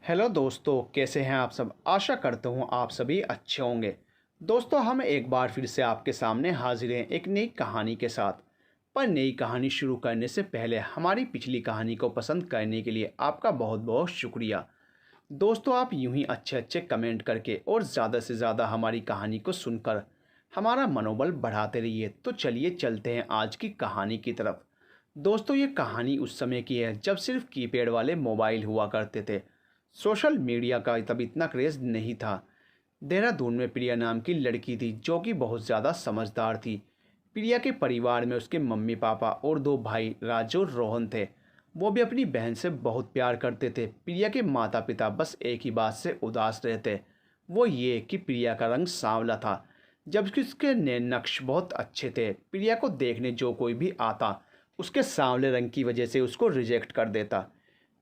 Hello दोस्तों, कैसे हैं आप सब। आशा करता हूँ आप सभी अच्छे होंगे। दोस्तों, हम एक बार फिर से आपके सामने हाजिर हैं एक नई कहानी के साथ। पर नई कहानी शुरू करने से पहले हमारी पिछली कहानी को पसंद करने के लिए आपका बहुत बहुत शुक्रिया। दोस्तों, आप यूं ही अच्छे अच्छे कमेंट करके और ज़्यादा से ज़्यादा हमारी कहानी को सुनकर हमारा मनोबल बढ़ाते रहिए। तो चलिए चलते हैं आज की कहानी की तरफ। दोस्तों, ये कहानी उस समय की है जब सिर्फ कीपैड वाले मोबाइल हुआ करते थे। सोशल मीडिया का तब इतना क्रेज़ नहीं था। देहरादून में प्रिया नाम की लड़की थी जो कि बहुत ज़्यादा समझदार थी। प्रिया के परिवार में उसके मम्मी पापा और दो भाई राजू और रोहन थे। वो भी अपनी बहन से बहुत प्यार करते थे। प्रिया के माता पिता बस एक ही बात से उदास रहते, वो ये कि प्रिया का रंग सांवला था जबकि उसके नैन नक्श बहुत अच्छे थे। प्रिया को देखने जो कोई भी आता उसके सांवले रंग की वजह से उसको रिजेक्ट कर देता।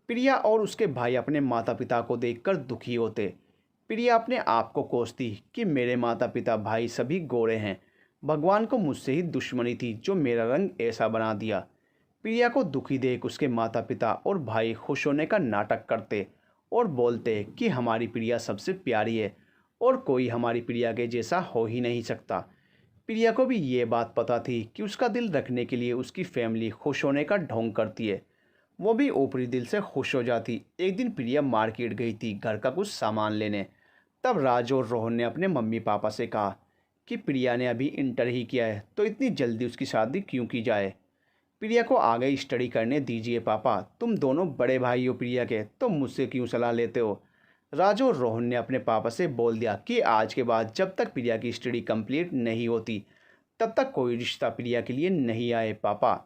प्रिया और उसके भाई अपने माता पिता को देखकर दुखी होते। प्रिया अपने आप को कोसती कि मेरे माता पिता भाई सभी गोरे हैं, भगवान को मुझसे ही दुश्मनी थी जो मेरा रंग ऐसा बना दिया। प्रिया को दुखी देख उसके माता पिता और भाई खुश होने का नाटक करते और बोलते कि हमारी प्रिया सबसे प्यारी है और कोई हमारी प्रिया के जैसा हो ही नहीं सकता। प्रिया को भी ये बात पता थी कि उसका दिल रखने के लिए उसकी फैमिली खुश होने का ढोंग करती है। वो भी ऊपरी दिल से खुश हो जाती। एक दिन प्रिया मार्केट गई थी घर का कुछ सामान लेने। तब राज और रोहन ने अपने मम्मी पापा से कहा कि प्रिया ने अभी इंटर ही किया है तो इतनी जल्दी उसकी शादी क्यों की जाए। प्रिया को आगे स्टडी करने दीजिए पापा, तुम दोनों बड़े भाई हो प्रिया के, तो मुझसे क्यों सलाह लेते हो। राज और रोहन ने अपने पापा से बोल दिया कि आज के बाद जब तक प्रिया की स्टडी कंप्लीट नहीं होती तब तक कोई रिश्ता प्रिया के लिए नहीं आए पापा।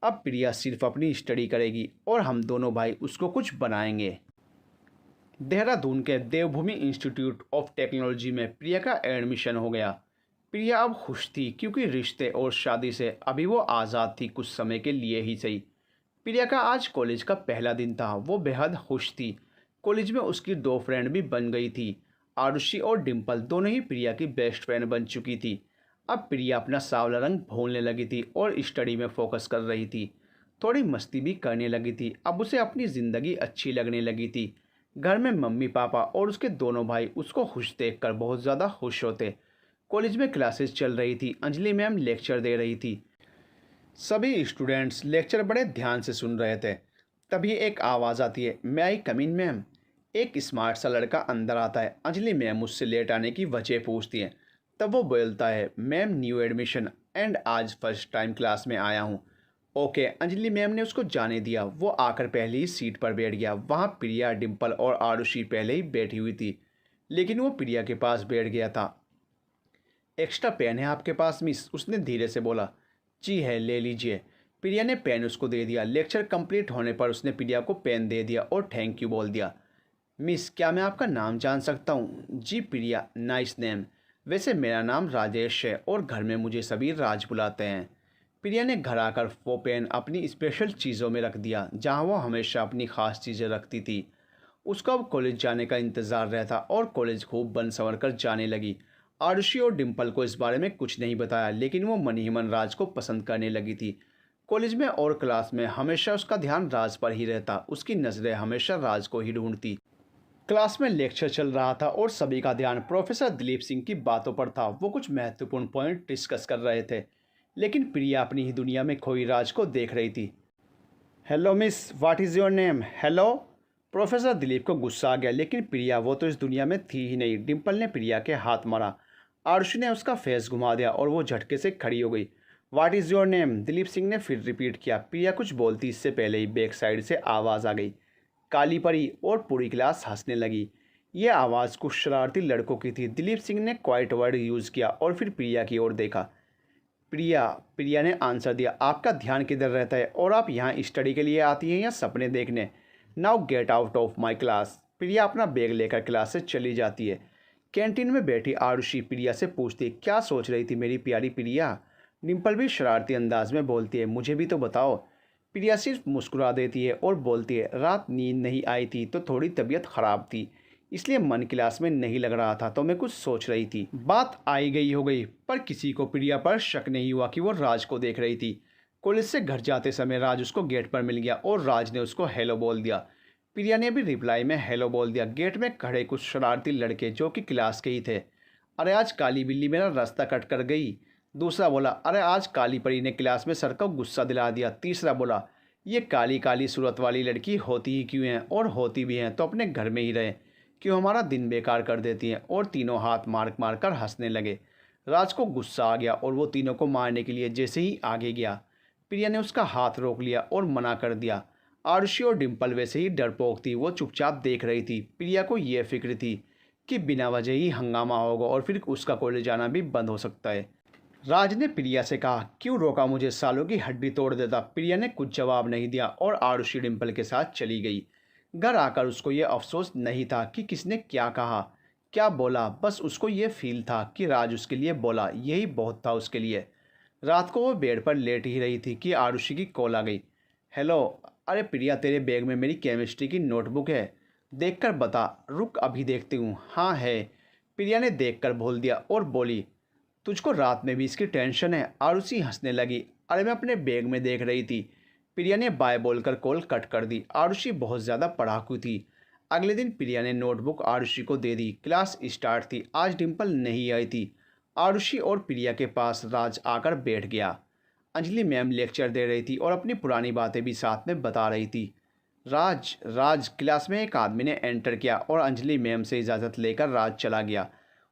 अब प्रिया सिर्फ अपनी स्टडी करेगी और हम दोनों भाई उसको कुछ बनाएंगे। देहरादून के देवभूमि इंस्टीट्यूट ऑफ टेक्नोलॉजी में प्रिया का एडमिशन हो गया। प्रिया अब खुश थी क्योंकि रिश्ते और शादी से अभी वो आज़ाद थी, कुछ समय के लिए ही सही। प्रिया का आज कॉलेज का पहला दिन था। वो बेहद खुश थी। कॉलेज में उसकी दो फ्रेंड भी बन गई थी। आरुषि और डिम्पल दोनों ही प्रिया की बेस्ट फ्रेंड बन चुकी थी। अब प्रिया अपना सांवला रंग भूलने लगी थी और स्टडी में फोकस कर रही थी। थोड़ी मस्ती भी करने लगी थी। अब उसे अपनी ज़िंदगी अच्छी लगने लगी थी। घर में मम्मी पापा और उसके दोनों भाई उसको खुश देखकर बहुत ज़्यादा खुश होते। कॉलेज में क्लासेस चल रही थी। अंजलि मैम लेक्चर दे रही थी। सभी स्टूडेंट्स लेक्चर बड़े ध्यान से सुन रहे थे। तभी एक आवाज़ आती है, मैं आई कम इन मैम। एक स्मार्ट सा लड़का अंदर आता है। अंजलि मैम मुझसे लेट आने की वजह पूछती हैं। तब वो बोलता है, मैम न्यू एडमिशन एंड आज फर्स्ट टाइम क्लास में आया हूँ। ओके, अंजलि मैम ने उसको जाने दिया। वो आकर पहले ही सीट पर बैठ गया। वहाँ प्रिया, डिम्पल और आरुषि पहले ही बैठी हुई थी, लेकिन वो प्रिया के पास बैठ गया था। एक्स्ट्रा पेन है आपके पास मिस, उसने धीरे से बोला। जी है, ले लीजिए। प्रिया ने पेन उसको दे दिया। लेक्चर कंप्लीट होने पर उसने प्रिया को पेन दे दिया और थैंक यू बोल दिया। मिस, क्या मैं आपका नाम जान सकता हूँ। जी प्रिया, नाइस नेम। वैसे मेरा नाम राजेश है और घर में मुझे सभी राज बुलाते हैं। प्रिया ने घर आकर वो पेन अपनी स्पेशल चीज़ों में रख दिया जहाँ वो हमेशा अपनी ख़ास चीज़ें रखती थी। उसको अब कॉलेज जाने का इंतज़ार रहता और कॉलेज खूब बन संवर कर जाने लगी। आरुषि और डिम्पल को इस बारे में कुछ नहीं बताया, लेकिन वो मन ही मन राज को पसंद करने लगी थी। कॉलेज में और क्लास में हमेशा उसका ध्यान राज पर ही रहता। उसकी नज़रें हमेशा राज को ही ढूंढती। क्लास में लेक्चर चल रहा था और सभी का ध्यान प्रोफेसर दिलीप सिंह की बातों पर था। वो कुछ महत्वपूर्ण पॉइंट डिस्कस कर रहे थे, लेकिन प्रिया अपनी ही दुनिया में खोई राज को देख रही थी। Hello miss, what is your name. Hello. Professor Dilip को गुस्सा आ गया, लेकिन प्रिया वो तो इस दुनिया में थी ही नहीं। डिम्पल ने प्रिया के हाथ मारा। आरुषि ने उसका फेस घुमा दिया और वो झटके से खड़ी हो गई। What is your name, Dilip Singh ने फिर रिपीट किया। प्रिया कुछ बोलती इससे पहले ही बैक साइड से आवाज़ आ गई, काली परी, और पूरी क्लास हंसने लगी। ये आवाज़ कुछ शरारती लड़कों की थी। दिलीप सिंह ने क्वाइट वर्ड यूज़ किया और फिर प्रिया की ओर देखा। प्रिया, प्रिया ने आंसर दिया, आपका ध्यान किधर रहता है और आप यहाँ स्टडी के लिए आती हैं या सपने देखने। Now get out of my class. Priya अपना बैग लेकर क्लास से चली जाती है। कैंटीन में बैठी आरुषि प्रिया से पूछती, क्या सोच रही थी मेरी प्यारी प्रिया। डिम्पल भी शरारती अंदाज में बोलती है, मुझे भी तो बताओ। प्रिया सिर्फ मुस्कुरा देती है और बोलती है, रात नींद नहीं आई थी तो थोड़ी तबीयत ख़राब थी, इसलिए मन क्लास में नहीं लग रहा था तो मैं कुछ सोच रही थी। बात आई गई हो गई, पर किसी को प्रिया पर शक नहीं हुआ कि वो राज को देख रही थी। कॉलेज से घर जाते समय राज उसको गेट पर मिल गया और राज ने उसको हेलो बोल दिया। प्रिया ने भी रिप्लाई में हेलो बोल दिया। गेट में खड़े कुछ शरारती लड़के जो कि क्लास के ही थे, अरे आज काली बिल्ली मेरा रास्ता कट कर गई। दूसरा बोला, अरे आज काली परी ने क्लास में सर को गुस्सा दिला दिया। तीसरा बोला, ये काली काली सूरत वाली लड़की होती ही क्यों हैं, और होती भी हैं तो अपने घर में ही रहें, क्यों हमारा दिन बेकार कर देती हैं। और तीनों हाथ मार मार कर हंसने लगे। राज को गुस्सा आ गया और वो तीनों को मारने के लिए जैसे ही आगे गया, प्रिया ने उसका हाथ रोक लिया और मना कर दिया। आरुषि और डिम्पल वैसे ही डरपोक थी, वो चुपचाप देख रही थी। प्रिया को यह फिक्र थी कि बिना वजह ही हंगामा होगा और फिर उसका कॉलेज जाना भी बंद हो सकता है। राज ने प्रिया से कहा, क्यों रोका मुझे, सालों की हड्डी तोड़ देता। प्रिया ने कुछ जवाब नहीं दिया और आरुषि डिम्पल के साथ चली गई। घर आकर उसको ये अफसोस नहीं था कि किसने क्या कहा, क्या बोला, बस उसको ये फील था कि राज उसके लिए बोला, यही बहुत था उसके लिए। रात को वो बेड पर लेट ही रही थी कि आरुषि की कॉल आ गई। हेलो, अरे प्रिया तेरे बैग में मेरी केमिस्ट्री की नोटबुक है, देखकर बता। रुक अभी देखती हूँ। हाँ है, प्रिया ने देखकर बोल दिया और बोली, तुझको रात में भी इसकी टेंशन है। आरुषि हंसने लगी, अरे मैं अपने बैग में देख रही थी। प्रिया ने बाय बोलकर कॉल कट कर दी। आरुषि बहुत ज़्यादा पढ़ाकू थी। अगले दिन प्रिया ने नोटबुक आरुषि को दे दी। क्लास स्टार्ट थी। आज डिम्पल नहीं आई थी। आरुषि और प्रिया के पास राज आकर बैठ गया। अंजलि मैम लेक्चर दे रही थी और अपनी पुरानी बातें भी साथ में बता रही थी। राज राज क्लास में एक आदमी ने एंटर किया और अंजलि मैम से इजाज़त लेकर राज चला गया।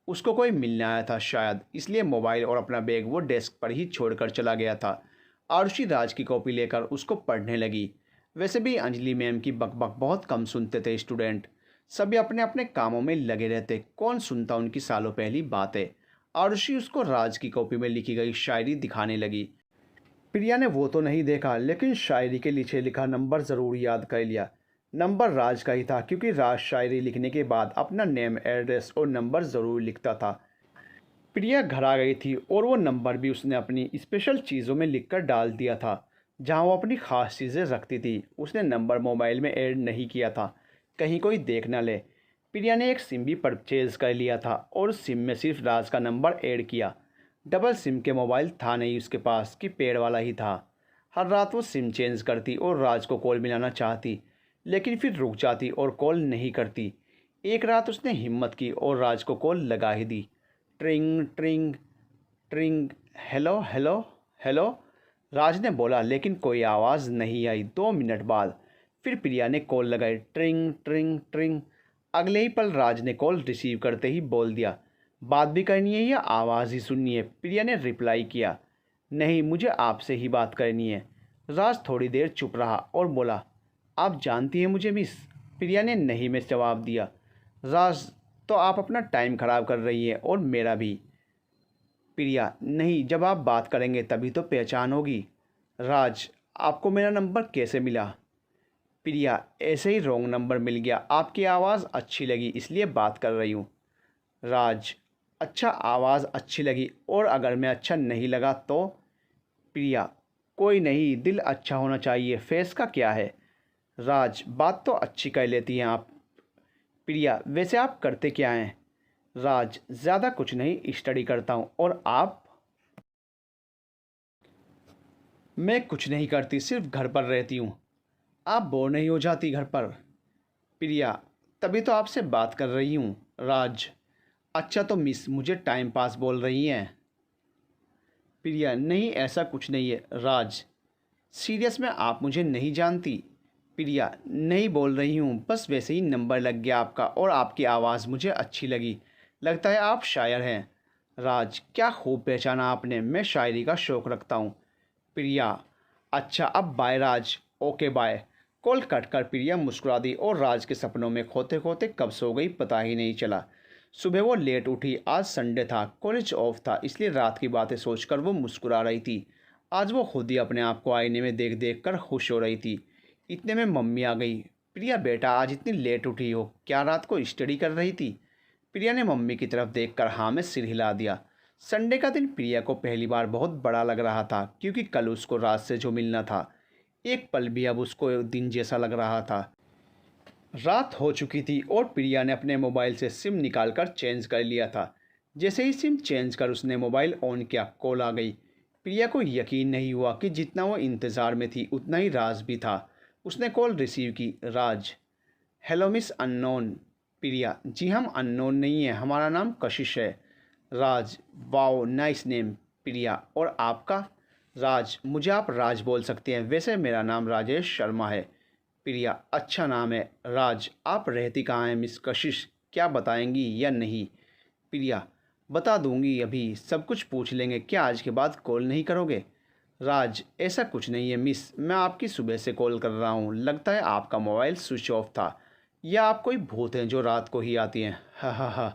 उसको कोई मिलने आया था शायद, इसलिए मोबाइल और अपना बैग वो डेस्क पर ही छोड़कर चला गया था। आरुषि राज की कॉपी लेकर उसको पढ़ने लगी। वैसे भी अंजलि मैम की बकबक बहुत कम सुनते थे स्टूडेंट, सभी अपने अपने कामों में लगे रहते, कौन सुनता उनकी सालों पहली बातें। आरुषि उसको राज की कॉपी में लिखी गई शायरी दिखाने लगी। प्रिया ने वो तो नहीं देखा, लेकिन शायरी के नीचे लिखा नंबर ज़रूर याद कर लिया। नंबर राज का ही था, क्योंकि राज शायरी लिखने के बाद अपना नेम, एड्रेस और नंबर ज़रूर लिखता था। प्रिया घर आ गई थी और वो नंबर भी उसने अपनी स्पेशल चीज़ों में लिखकर डाल दिया था, जहां वो अपनी ख़ास चीज़ें रखती थी। उसने नंबर मोबाइल में ऐड नहीं किया था, कहीं कोई देख ना ले। प्रिया ने एक सिम भी परचेज़ कर लिया था और उस सिम में सिर्फ राज का नंबर ऐड किया। डबल सिम के मोबाइल था नहीं उसके पास, कि पेड वाला ही था। हर रात वो सिम चेंज करती और राज को कॉल मिलाना चाहती, लेकिन फिर रुक जाती और कॉल नहीं करती। एक रात उसने हिम्मत की और राज को कॉल लगा ही दी। ट्रिंग ट्रिंग ट्रिंग, हेलो हेलो हेलो, राज ने बोला, लेकिन कोई आवाज़ नहीं आई। 2 मिनट बाद फिर प्रिया ने कॉल लगाई। ट्रिंग ट्रिंग ट्रिंग। अगले ही पल राज ने कॉल रिसीव करते ही बोल दिया, बात भी करनी है या आवाज़ ही सुननी है। प्रिया ने रिप्लाई किया, नहीं, मुझे आपसे ही बात करनी है। राज थोड़ी देर चुप रहा और बोला, आप जानती हैं मुझे मिस। प्रिया ने नहीं में जवाब दिया। राज, तो आप अपना टाइम ख़राब कर रही है और मेरा भी। प्रिया, नहीं, जब आप बात करेंगे तभी तो पहचान होगी। राज, आपको मेरा नंबर कैसे मिला। प्रिया, ऐसे ही रॉन्ग नंबर मिल गया, आपकी आवाज़ अच्छी लगी इसलिए बात कर रही हूँ। राज, अच्छा, आवाज़ अच्छी लगी और अगर मैं अच्छा नहीं लगा तो। प्रिया, कोई नहीं, दिल अच्छा होना चाहिए, फेस का क्या है। राज, बात तो अच्छी कर लेती हैं आप। प्रिया, वैसे आप करते क्या हैं। राज, ज़्यादा कुछ नहीं, स्टडी करता हूँ। और आप। मैं कुछ नहीं करती, सिर्फ घर पर रहती हूँ। आप बोर नहीं हो जाती घर पर। प्रिया, तभी तो आपसे बात कर रही हूँ। राज, अच्छा तो मिस मुझे टाइम पास बोल रही हैं। प्रिया, नहीं, ऐसा कुछ नहीं है। राज, सीरियस में आप मुझे नहीं जानती। प्रिया, नहीं बोल रही हूँ, बस वैसे ही नंबर लग गया आपका और आपकी आवाज़ मुझे अच्छी लगी, लगता है आप शायर हैं। राज, क्या खूब पहचाना आपने, मैं शायरी का शौक़ रखता हूँ। प्रिया, अच्छा, अब bye Raj. Okay bye. Call cut कर प्रिया मुस्कुरा दी और राज के सपनों में खोते खोते कब सो गई पता ही नहीं चला। सुबह वो लेट उठी। आज संडे था, कॉलेज ऑफ था, इसलिए रात की बातें सोचकर वो मुस्कुरा रही थी। आज वो खुद ही अपने आप को आईने में देख देख कर खुश हो रही थी। इतने में मम्मी आ गई। प्रिया बेटा, आज इतनी लेट उठी हो, क्या रात को स्टडी कर रही थी। प्रिया ने मम्मी की तरफ देखकर हाँ में सिर हिला दिया। संडे का दिन प्रिया को पहली बार बहुत बड़ा लग रहा था, क्योंकि कल उसको रात से जो मिलना था, एक पल भी अब उसको दिन जैसा लग रहा था। रात हो चुकी थी और प्रिया ने अपने मोबाइल से सिम निकालकर चेंज कर लिया था। जैसे ही सिम चेंज कर उसने मोबाइल ऑन किया, कॉल आ गई। प्रिया को यकीन नहीं हुआ कि जितना वो इंतज़ार में थी उतना ही राज भी था। उसने कॉल रिसीव की। राज, हेलो मिस अननोन। प्रिया, जी हम अननोन नहीं है, हमारा नाम कशिश है। राज, वाओ नाइस नेम। प्रिया, और आपका? राज, मुझे आप राज बोल सकते हैं, वैसे मेरा नाम राजेश शर्मा है। प्रिया, अच्छा नाम है। राज, आप रहती कहाँ हैं मिस कशिश, क्या बताएंगी या नहीं? प्रिया, बता दूंगी, अभी सब कुछ पूछ लेंगे, क्या आज के बाद कॉल नहीं करोगे? राज, ऐसा कुछ नहीं है मिस, मैं आपकी सुबह से कॉल कर रहा हूँ, लगता है आपका मोबाइल स्विच ऑफ था, या आप कोई भूत हैं जो रात को ही आती हैं। हा हा हा।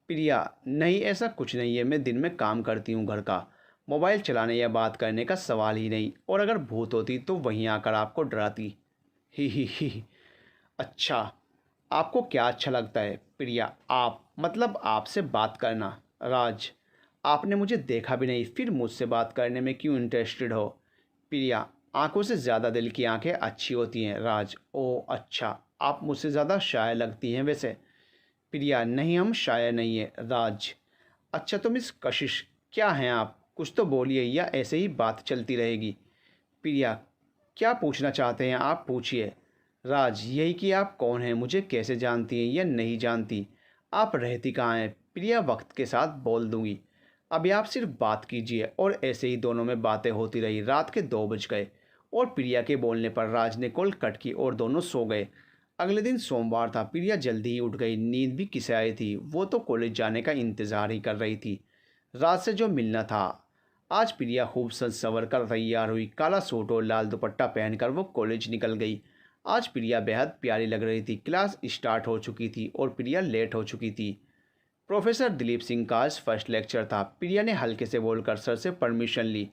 प्रिया, नहीं ऐसा कुछ नहीं है, मैं दिन में काम करती हूँ घर का, मोबाइल चलाने या बात करने का सवाल ही नहीं, और अगर भूत होती तो वहीं आकर आपको डराती। ही। अच्छा, आपको क्या अच्छा लगता है? प्रिया, आप मतलब आपसे बात करना। राज, आपने मुझे देखा भी नहीं, फिर मुझसे बात करने में क्यों इंटरेस्टेड हो? प्रिया, आंखों से ज़्यादा दिल की आंखें अच्छी होती हैं। राज, ओ अच्छा, आप मुझसे ज़्यादा शायर लगती हैं वैसे। प्रिया, नहीं हम शायर नहीं है। राज, अच्छा तो मिस कशिश क्या हैं आप, कुछ तो बोलिए, या ऐसे ही बात चलती रहेगी? प्रिया, क्या पूछना चाहते हैं आप, पूछिए। राज, यही कि आप कौन हैं, मुझे कैसे जानती हैं या नहीं जानती, आप रहती कहाँ हैं? प्रिया, वक्त के साथ बोल दूंगी, अभी आप सिर्फ बात कीजिए। और ऐसे ही दोनों में बातें होती रही। रात के 2 बज गए और प्रिया के बोलने पर राज ने कॉल कट की और दोनों सो गए। अगले दिन सोमवार था। प्रिया जल्दी ही उठ गई, नींद भी किसे आई थी, वो तो कॉलेज जाने का इंतज़ार ही कर रही थी। राज से जो मिलना था। आज प्रिया खूब सज संवर कर तैयार हुई, काला सूट और लाल दुपट्टा पहनकर वो कॉलेज निकल गई। आज प्रिया बेहद प्यारी लग रही थी। क्लास स्टार्ट हो चुकी थी और प्रिया लेट हो चुकी थी। प्रोफेसर दिलीप सिंह का आज फर्स्ट लेक्चर था। प्रिया ने हल्के से बोलकर सर से परमिशन ली।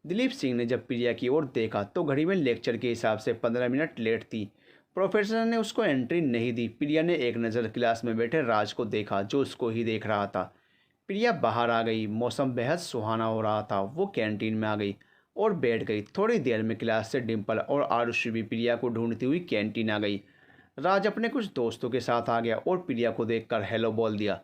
दिलीप सिंह ने जब प्रिया की ओर देखा तो घड़ी में लेक्चर के हिसाब से 15 मिनट लेट थी। प्रोफेसर ने उसको एंट्री नहीं दी। प्रिया ने एक नज़र क्लास में बैठे राज को देखा, जो उसको ही देख रहा था। प्रिया बाहर आ गई, मौसम बेहद सुहाना हो रहा था। वो कैंटीन में आ गई और बैठ गई। थोड़ी देर में क्लास से डिम्पल और आरुषि भी प्रिया को ढूंढती हुई कैंटीन आ गई। राज अपने कुछ दोस्तों के साथ आ गया और प्रिया को देखकर हेलो बोल दिया।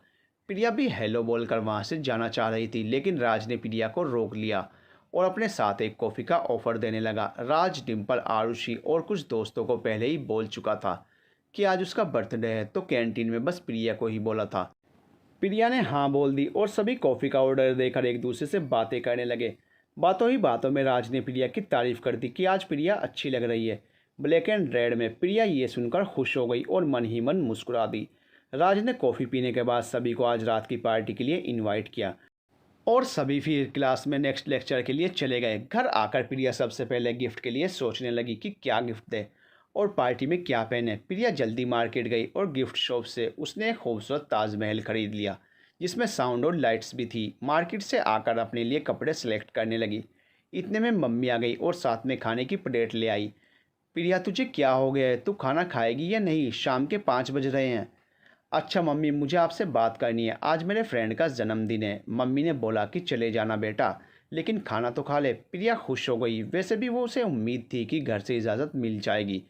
प्रिया भी हेलो बोलकर वहाँ से जाना चाह रही थी, लेकिन राज ने प्रिया को रोक लिया और अपने साथ एक कॉफ़ी का ऑफ़र देने लगा। राज, डिम्पल, आरुषि और कुछ दोस्तों को पहले ही बोल चुका था कि आज उसका बर्थडे है, तो कैंटीन में बस प्रिया को ही बोला था। प्रिया ने हाँ बोल दी और सभी कॉफ़ी का ऑर्डर देकर एक दूसरे से बातें करने लगे। बातों ही बातों में राज ने प्रिया की तारीफ़ कर दी कि आज प्रिया अच्छी लग रही है ब्लैक एंड रेड में। प्रिया ये सुनकर खुश हो गई और मन ही मन मुस्कुरा दी। राज ने कॉफ़ी पीने के बाद सभी को आज रात की पार्टी के लिए इनवाइट किया और सभी फिर क्लास में नेक्स्ट लेक्चर के लिए चले गए। घर आकर प्रिया सबसे पहले गिफ्ट के लिए सोचने लगी कि क्या गिफ्ट दे और पार्टी में क्या पहने। प्रिया जल्दी मार्केट गई और गिफ्ट शॉप से उसने एक खूबसूरत ताजमहल खरीद लिया, जिसमें साउंड और लाइट्स भी थी। मार्केट से आकर अपने लिए कपड़े सेलेक्ट करने लगी। इतने में मम्मी आ गई और साथ में खाने की प्लेट ले आई। प्रिया, तुझे क्या हो गया है, तू खाना खाएगी या नहीं, शाम के 5 बज रहे हैं। अच्छा मम्मी, मुझे आपसे बात करनी है, आज मेरे फ्रेंड का जन्मदिन है। मम्मी ने बोला कि चले जाना बेटा, लेकिन खाना तो खा ले। प्रिया खुश हो गई। वैसे भी वो उसे उम्मीद थी कि घर से इजाज़त मिल जाएगी,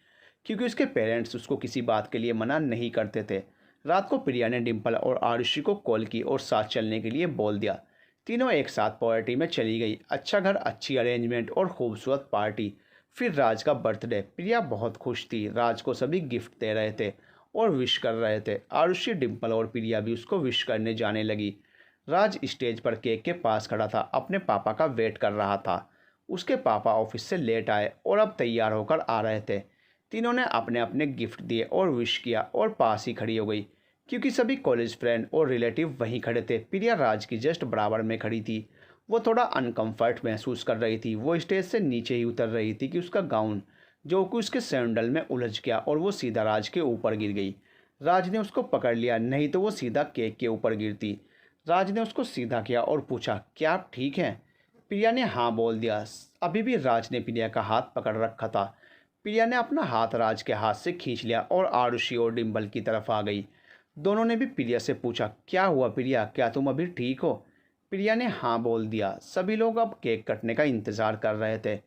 क्योंकि उसके पेरेंट्स उसको किसी बात के लिए मना नहीं करते थे। रात को प्रिया ने डिम्पल और आरुषि को कॉल की और साथ चलने के लिए बोल दिया। तीनों एक साथ पार्टी में चली गई। अच्छा घर, अच्छी अरेंजमेंट और खूबसूरत पार्टी। फिर राज का बर्थडे। प्रिया बहुत खुश थी। राज को सभी गिफ्ट दे रहे थे और विश कर रहे थे। आरुषि, डिम्पल और प्रिया भी उसको विश करने जाने लगी। राज स्टेज पर केक के पास खड़ा था, अपने पापा का वेट कर रहा था। उसके पापा ऑफिस से लेट आए और अब तैयार होकर आ रहे थे। तीनों ने अपने अपने गिफ्ट दिए और विश किया और पास ही खड़ी हो गई, क्योंकि सभी कॉलेज फ्रेंड और रिलेटिव वहीं खड़े थे। प्रिया राज की जस्ट बराबर में खड़ी थी। वो थोड़ा अनकंफर्ट महसूस कर रही थी। वो स्टेज से नीचे ही उतर रही थी कि उसका गाउन, जो कि उसके सैंडल में उलझ गया और वो सीधा राज के ऊपर गिर गई। राज ने उसको पकड़ लिया, नहीं तो वो सीधा केक के ऊपर गिरती। राज ने उसको सीधा किया और पूछा, क्या आप ठीक हैं? प्रिया ने हाँ बोल दिया। अभी भी राज ने प्रिया का हाथ पकड़ रखा था। प्रिया ने अपना हाथ राज के हाथ से खींच लिया और आरुषि और डिम्पल की तरफ आ गई। दोनों ने भी प्रिया से पूछा, क्या हुआ प्रिया, क्या तुम अभी ठीक हो? प्रिया ने हाँ बोल दिया। सभी लोग अब केक कटने का इंतज़ार कर रहे थे।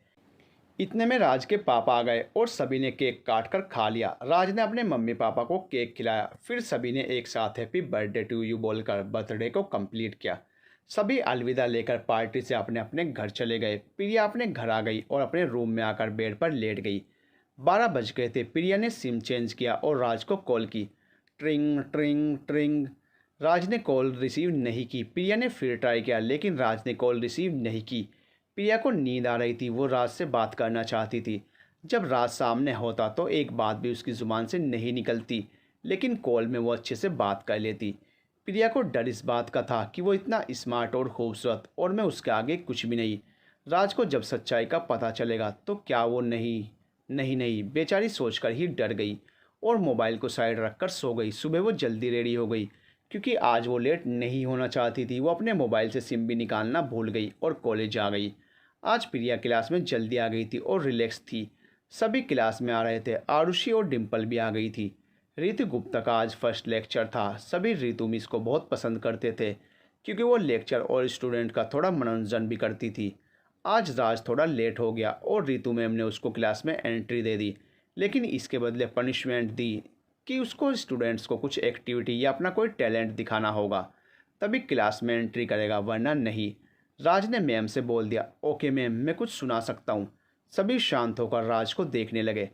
इतने में राज के पापा आ गए और सभी ने केक काट कर खा लिया। राज ने अपने मम्मी पापा को केक खिलाया। फिर सभी ने एक साथ हैप्पी बर्थडे टू यू बोलकर बर्थडे को कंप्लीट किया। सभी अलविदा लेकर पार्टी से अपने अपने घर चले गए। प्रिया अपने घर आ गई और अपने रूम में आकर बेड पर लेट गई। 12 बज गए थे। प्रिया ने सिम चेंज किया और राज को कॉल की। ट्रिंग ट्रिंग ट्रिंग। राज ने कॉल रिसीव नहीं की। प्रिया ने फिर ट्राई किया लेकिन राज ने कॉल रिसीव नहीं की। प्रिया को नींद आ रही थी, वो राज से बात करना चाहती थी। जब राज सामने होता तो एक बात भी उसकी ज़ुबान से नहीं निकलती, लेकिन कॉल में वो अच्छे से बात कर लेती। प्रिया को डर इस बात का था कि वो इतना स्मार्ट और खूबसूरत और मैं उसके आगे कुछ भी नहीं। राज को जब सच्चाई का पता चलेगा तो क्या वो नहीं नहीं नहीं बेचारी सोचकर ही डर गई और मोबाइल को साइड रखकर सो गई। सुबह वो जल्दी रेडी हो गई क्योंकि आज वो लेट नहीं होना चाहती थी। वो अपने मोबाइल से सिम भी निकालना भूल गई और कॉलेज आ गई। आज प्रिया क्लास में जल्दी आ गई थी और रिलैक्स थी। सभी क्लास में आ रहे थे। आरुषि और डिम्पल भी आ गई थी। ऋतु गुप्ता का आज फर्स्ट लेक्चर था। सभी ऋतु मिस को बहुत पसंद करते थे क्योंकि वो लेक्चर और स्टूडेंट का थोड़ा मनोरंजन भी करती थी। आज राज थोड़ा लेट हो गया और ऋतु मैम ने उसको क्लास में एंट्री दे दी, लेकिन इसके बदले पनिशमेंट दी कि उसको स्टूडेंट्स को कुछ एक्टिविटी या अपना कोई टैलेंट दिखाना होगा, तभी क्लास में एंट्री करेगा, वरना नहीं। राज ने मैम से बोल दिया, ओके मैम, मैं कुछ सुना सकता हूँ। सभी शांत होकर राज को देखने लगे।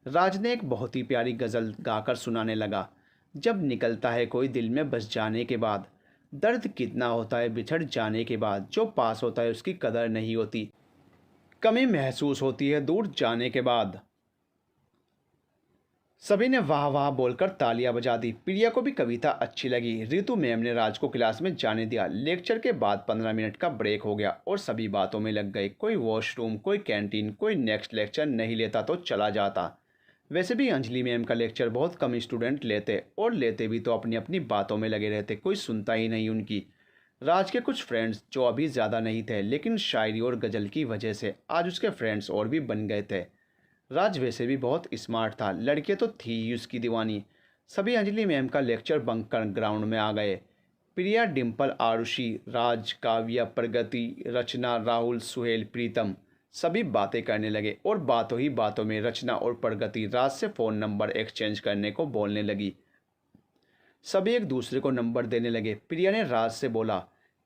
राज ने एक बहुत ही प्यारी गज़ल गाकर सुनाने लगा। जब निकलता है कोई दिल में बस जाने के बाद, दर्द कितना होता है बिछड़ जाने के बाद, जो पास होता है उसकी कदर नहीं होती, कमी महसूस होती है दूर जाने के बाद। सभी ने वाह वाह बोलकर तालियां बजा दी। प्रिया को भी कविता अच्छी लगी। ऋतु मैम ने राज को क्लास में जाने दिया। लेक्चर के बाद 15 मिनट का ब्रेक हो गया और सभी बातों में लग गए। कोई वॉशरूम, कोई कैंटीन, कोई नेक्स्ट लेक्चर नहीं लेता तो चला जाता। वैसे भी अंजलि मैम का लेक्चर बहुत कम स्टूडेंट लेते और लेते भी तो अपनी अपनी बातों में लगे रहते, कोई सुनता ही नहीं उनकी। राज के कुछ फ्रेंड्स जो अभी ज़्यादा नहीं थे, लेकिन शायरी और गज़ल की वजह से आज उसके फ्रेंड्स और भी बन गए थे। राज वैसे भी बहुत स्मार्ट था, लड़के तो थी ही उसकी दीवानी। सभी अंजलि मैम का लेक्चर बंक कर ग्राउंड में आ गए। प्रिया, डिम्पल, आरुषि, राज, काव्या, प्रगति, रचना, राहुल, सुहेल, प्रीतम सभी बातें करने लगे और बातों ही बातों में रचना और प्रगति राज से फ़ोन नंबर एक्सचेंज करने को बोलने लगी। सभी एक दूसरे को नंबर देने लगे। प्रिया ने राज से बोला,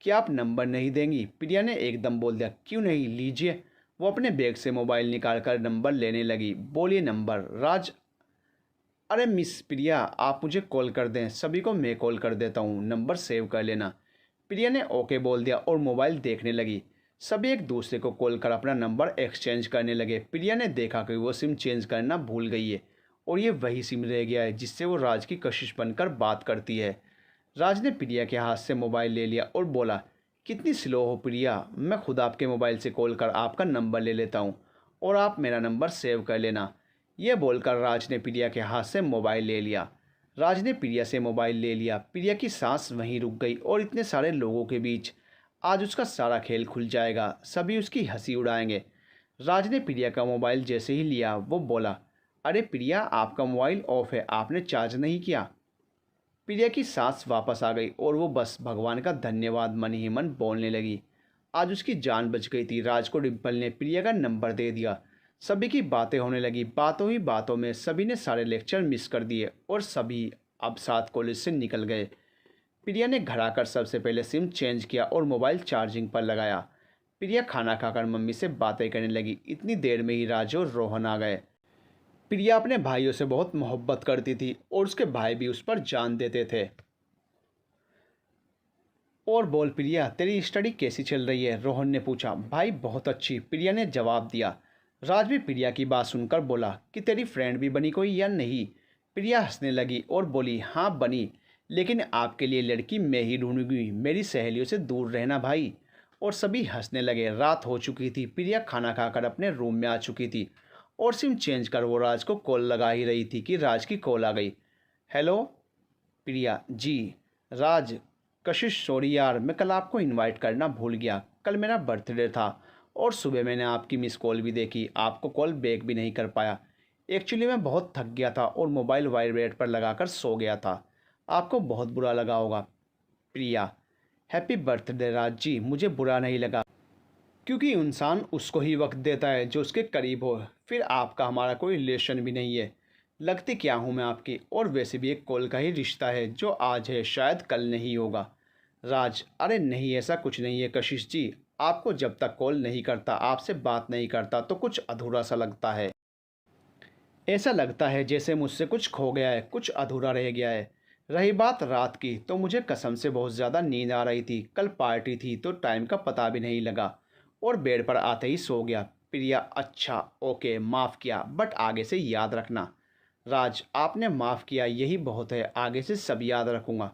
क्या आप नंबर नहीं देंगी? प्रिया ने एकदम बोल दिया, क्यों नहीं, लीजिए। वो अपने बैग से मोबाइल निकालकर नंबर लेने लगी। बोलिए नंबर। राज, अरे मिस प्रिया, आप मुझे कॉल कर दें, सभी को मैं कॉल कर देता हूँ, नंबर सेव कर लेना। प्रिया ने ओके बोल दिया और मोबाइल देखने लगी। सभी एक दूसरे को कॉल कर अपना नंबर एक्सचेंज करने लगे। प्रिया ने देखा कि वो सिम चेंज करना भूल गई है और ये वही सिम रह गया है जिससे वो राज की कशिश बनकर बात करती है। राज ने प्रिया के हाथ से मोबाइल ले लिया और बोला, कितनी स्लो हो प्रिया, मैं खुद आपके मोबाइल से कॉल कर आपका नंबर ले लेता हूँ और आप मेरा नंबर सेव कर लेना। यह बोलकर राज ने प्रिया के हाथ से मोबाइल ले लिया। राज ने प्रिया से मोबाइल ले लिया। प्रिया की सांस वहीं रुक गई और इतने सारे लोगों के बीच आज उसका सारा खेल खुल जाएगा, सभी उसकी हंसी उड़ाएंगे। राज ने प्रिया का मोबाइल जैसे ही लिया वो बोला, अरे प्रिया, आपका मोबाइल ऑफ है, आपने चार्ज नहीं किया। प्रिया की सांस वापस आ गई और वो बस भगवान का धन्यवाद मन ही मन बोलने लगी। आज उसकी जान बच गई थी। राज को डिम्पल ने प्रिया का नंबर दे दिया। सभी की बातें होने लगी। बातों ही बातों में सभी ने सारे लेक्चर मिस कर दिए और सभी अब साथ कॉलेज से निकल गए। प्रिया ने घर आकर सबसे पहले सिम चेंज किया और मोबाइल चार्जिंग पर लगाया। प्रिया खाना खाकर मम्मी से बातें करने लगी। इतनी देर में ही राज और रोहन आ गए। प्रिया अपने भाइयों से बहुत मोहब्बत करती थी और उसके भाई भी उस पर जान देते थे। और बोल प्रिया, तेरी स्टडी कैसी चल रही है? रोहन ने पूछा। भाई बहुत अच्छी, प्रिया ने जवाब दिया। राज भी प्रिया की बात सुनकर बोला कि तेरी फ्रेंड भी बनी कोई या नहीं? प्रिया हंसने लगी और बोली, हाँ बनी, लेकिन आपके लिए लड़की मैं ही ढूंढूंगी, मेरी सहेलियों से दूर रहना भाई। और सभी हंसने लगे। रात हो चुकी थी। प्रिया खाना खाकर अपने रूम में आ चुकी थी और सिम चेंज कर वो राज को कॉल लगा ही रही थी कि राज की कॉल आ गई। हेलो प्रिया जी। राज, कशिश सॉरी यार, मैं कल आपको इनवाइट करना भूल गया। कल मेरा बर्थडे था और सुबह मैंने आपकी मिस कॉल भी देखी, आपको कॉल बैक भी नहीं कर पाया। एक्चुअली मैं बहुत थक गया था और मोबाइल वाइब्रेट पर लगाकर सो गया था। आपको बहुत बुरा लगा होगा। प्रिया, हैप्पी बर्थडे राज जी। मुझे बुरा नहीं लगा क्योंकि इंसान उसको ही वक्त देता है जो उसके करीब हो। फिर आपका हमारा कोई रिलेशन भी नहीं है। लगती क्या हूँ मैं आपकी, और वैसे भी एक कॉल का ही रिश्ता है, जो आज है शायद कल नहीं होगा। राज, अरे नहीं, ऐसा कुछ नहीं है कशिश जी। आपको जब तक कॉल नहीं करता, आपसे बात नहीं करता तो कुछ अधूरा सा लगता है। ऐसा लगता है जैसे मुझसे कुछ खो गया है, कुछ अधूरा रह गया है। रही बात रात की, तो मुझे कसम से बहुत ज़्यादा नींद आ रही थी। कल पार्टी थी तो टाइम का पता भी नहीं लगा और बेड पर आते ही सो गया। प्रिया, अच्छा, ओके, माफ़ किया, बट आगे से याद रखना। राज, आपने माफ़ किया यही बहुत है, आगे से सब याद रखूँगा।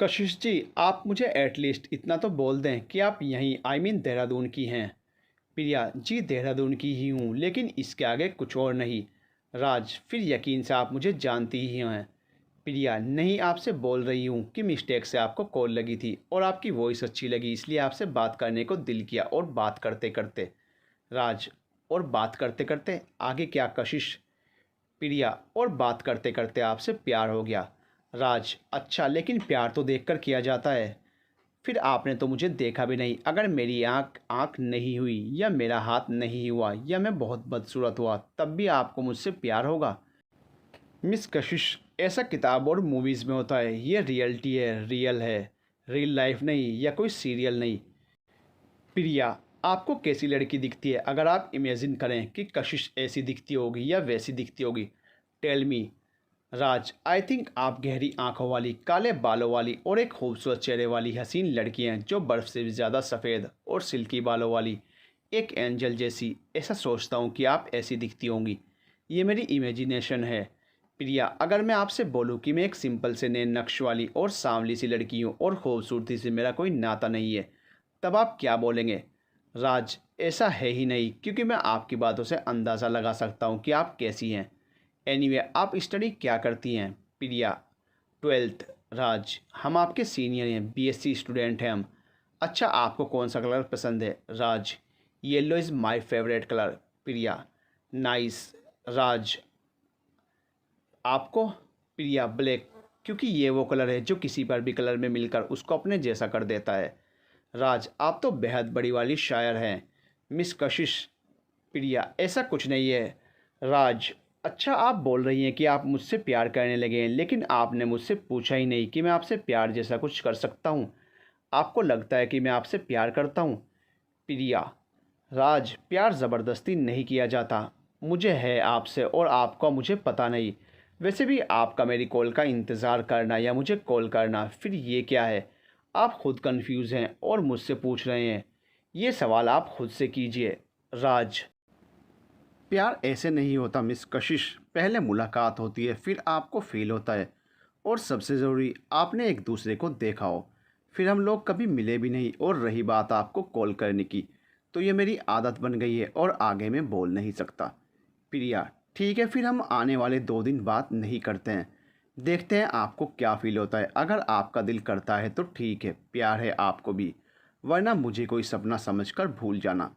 कशिश जी, आप मुझे एटलीस्ट इतना तो बोल दें कि आप यहीं, आई मीन देहरादून की हैं। प्रिया जी, देहरादून की ही हूँ, लेकिन इसके आगे कुछ और नहीं। राज, फिर यकीन से आप मुझे जानती ही हैं। प्रिया, नहीं, आपसे बोल रही हूँ कि मिस्टेक से आपको कॉल लगी थी और आपकी वॉइस अच्छी लगी, इसलिए आपसे बात करने को दिल किया। और बात करते करते। राज, और बात करते करते आगे क्या कशिश? प्रिया, और बात करते करते आपसे प्यार हो गया। राज, अच्छा, लेकिन प्यार तो देखकर किया जाता है। फिर आपने तो मुझे देखा भी नहीं। अगर मेरी आँख आँख नहीं हुई या मेरा हाथ नहीं हुआ या मैं बहुत बदसूरत हुआ, तब भी आपको मुझसे प्यार होगा? मिस कशिश, ऐसा किताब और मूवीज़ में होता है, ये रियलिटी है, रियल है, रियल लाइफ नहीं, या कोई सीरियल नहीं। प्रिया, आपको कैसी लड़की दिखती है? अगर आप इमेजिन करें कि कशिश ऐसी दिखती होगी या वैसी दिखती होगी, tell me. Raj, I think आप गहरी आंखों वाली, काले बालों वाली और एक खूबसूरत चेहरे वाली हसीन लड़की हैं, जो बर्फ़ से भी ज़्यादा सफ़ेद और सिल्की बालों वाली, एक एंजल जैसी। ऐसा सोचता हूँ कि आप ऐसी दिखती होंगी। ये मेरी इमेजिनेशन है। प्रिया, अगर मैं आपसे बोलूँ कि मैं एक सिंपल से नैन नक्श वाली और सांवली सी लड़की हूँ और खूबसूरती से मेरा कोई नाता नहीं है, तब आप क्या बोलेंगे? राज, ऐसा है ही नहीं, क्योंकि मैं आपकी बातों से अंदाज़ा लगा सकता हूँ कि आप कैसी हैं। एनीवे, आप स्टडी क्या करती हैं? प्रिया, 12th। राज, हम आपके सीनियर हैं, बीएससी स्टूडेंट हैं हम। अच्छा, आपको कौन सा कलर पसंद है? Raj, yellow is my favourite colour. Priya, nice. Raj, आपको? प्रिया, ब्लैक, क्योंकि ये वो कलर है जो किसी पर भी कलर में मिलकर उसको अपने जैसा कर देता है। राज, आप तो बेहद बड़ी वाली शायर हैं। मिस कशिश। प्रिया, ऐसा कुछ नहीं है। राज, अच्छा, आप बोल रही हैं कि आप मुझसे प्यार करने लगे हैं, लेकिन आपने मुझसे पूछा ही नहीं कि मैं आपसे प्यार जैसा कुछ कर सकता हूँ। आपको लगता है कि मैं आपसे प्यार करता हूँ? प्रिया, राज, प्यार ज़बरदस्ती नहीं किया जाता। मुझे है आपसे और आपका मुझे पता नहीं। वैसे भी आपका मेरी कॉल का इंतज़ार करना या मुझे कॉल करना, फिर ये क्या है? आप खुद कंफ्यूज हैं और मुझसे पूछ रहे हैं। ये सवाल आप खुद से कीजिए। राज, प्यार ऐसे नहीं होता मिस कशिश। पहले मुलाकात होती है, फिर आपको फील होता है, और सबसे ज़रूरी, आपने एक दूसरे को देखा हो। फिर हम लोग कभी मिले भी नहीं। और रही बात आपको कॉल करने की, तो ये मेरी आदत बन गई है और आगे मैं बोल नहीं सकता। प्रिया, ठीक है, फिर हम आने वाले 2 दिन बात नहीं करते हैं। देखते हैं आपको क्या फील होता है। अगर आपका दिल करता है तो ठीक है, प्यार है आपको भी, वरना मुझे कोई सपना समझकर भूल जाना।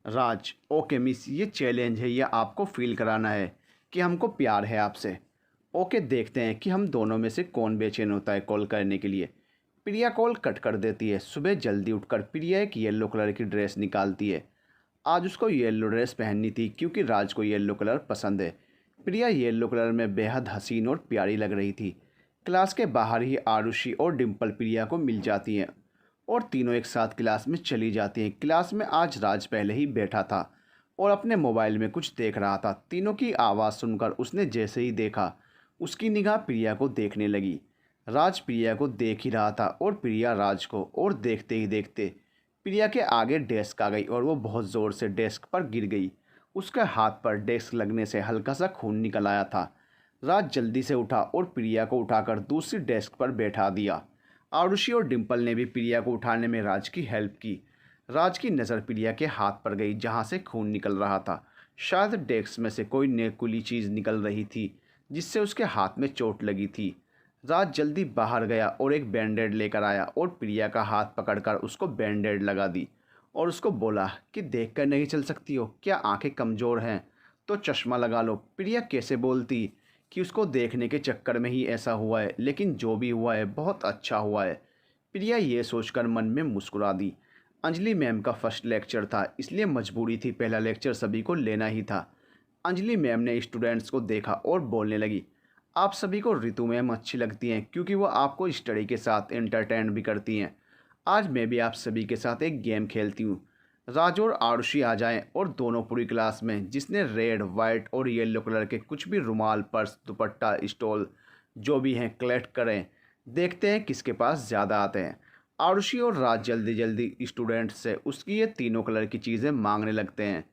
राज, ओके मिस, ये चैलेंज है, ये आपको फील कराना है कि हमको प्यार है आपसे। ओके, देखते हैं कि हम दोनों में से कौन बेचैन होता है कॉल करने के लिए। प्रिया कॉल कट कर देती है। सुबह जल्दी उठकर प्रिया एक येलो कलर की ड्रेस निकालती है। आज उसको येलो ड्रेस पहननी थी क्योंकि राज को येलो कलर पसंद है। प्रिया येलो कलर में बेहद हसीन और प्यारी लग रही थी। क्लास के बाहर ही आरुषि और डिम्पल प्रिया को मिल जाती हैं और तीनों एक साथ क्लास में चली जाती हैं। क्लास में आज राज पहले ही बैठा था और अपने मोबाइल में कुछ देख रहा था। तीनों की आवाज़ सुनकर उसने जैसे ही देखा, उसकी निगाह प्रिया को देखने लगी। राज प्रिया को देख ही रहा था और प्रिया राज को, और देखते ही देखते प्रिया के आगे डेस्क आ गई और वो बहुत ज़ोर से डेस्क पर गिर गई। उसके हाथ पर डेस्क लगने से हल्का सा खून निकल आया था। राज जल्दी से उठा और प्रिया को उठाकर दूसरी डेस्क पर बैठा दिया। आरुषि और डिम्पल ने भी प्रिया को उठाने में राज की हेल्प की। राज की नज़र प्रिया के हाथ पर गई जहाँ से खून निकल रहा था। शायद डेस्क में से कोई नेकुली चीज़ निकल रही थी जिससे उसके हाथ में चोट लगी थी। राज जल्दी बाहर गया और एक बैंडेड लेकर आया और प्रिया का हाथ पकड़कर उसको बैंडेड लगा दी और उसको बोला कि देखकर नहीं चल सकती हो क्या? आंखें कमज़ोर हैं तो चश्मा लगा लो। प्रिया कैसे बोलती कि उसको देखने के चक्कर में ही ऐसा हुआ है, लेकिन जो भी हुआ है बहुत अच्छा हुआ है। प्रिया ये सोचकर मन में मुस्कुरा दी। अंजलि मैम का फर्स्ट लेक्चर था, इसलिए मजबूरी थी, पहला लेक्चर सभी को लेना ही था। अंजलि मैम ने स्टूडेंट्स को देखा और बोलने लगी, आप सभी को रितु मैम अच्छी लगती हैं क्योंकि वो आपको स्टडी के साथ एंटरटेन भी करती हैं। आज मैं भी आप सभी के साथ एक गेम खेलती हूँ। राज और आरुषि आ जाएं और दोनों पूरी क्लास में जिसने रेड, वाइट और येलो कलर के कुछ भी रुमाल, पर्स, दुपट्टा, स्टॉल जो भी हैं कलेक्ट करें। देखते हैं किसके पास ज़्यादा आते हैं। आरुषि और राज जल्दी जल्दी स्टूडेंट से उसकी ये तीनों कलर की चीज़ें मांगने लगते हैं।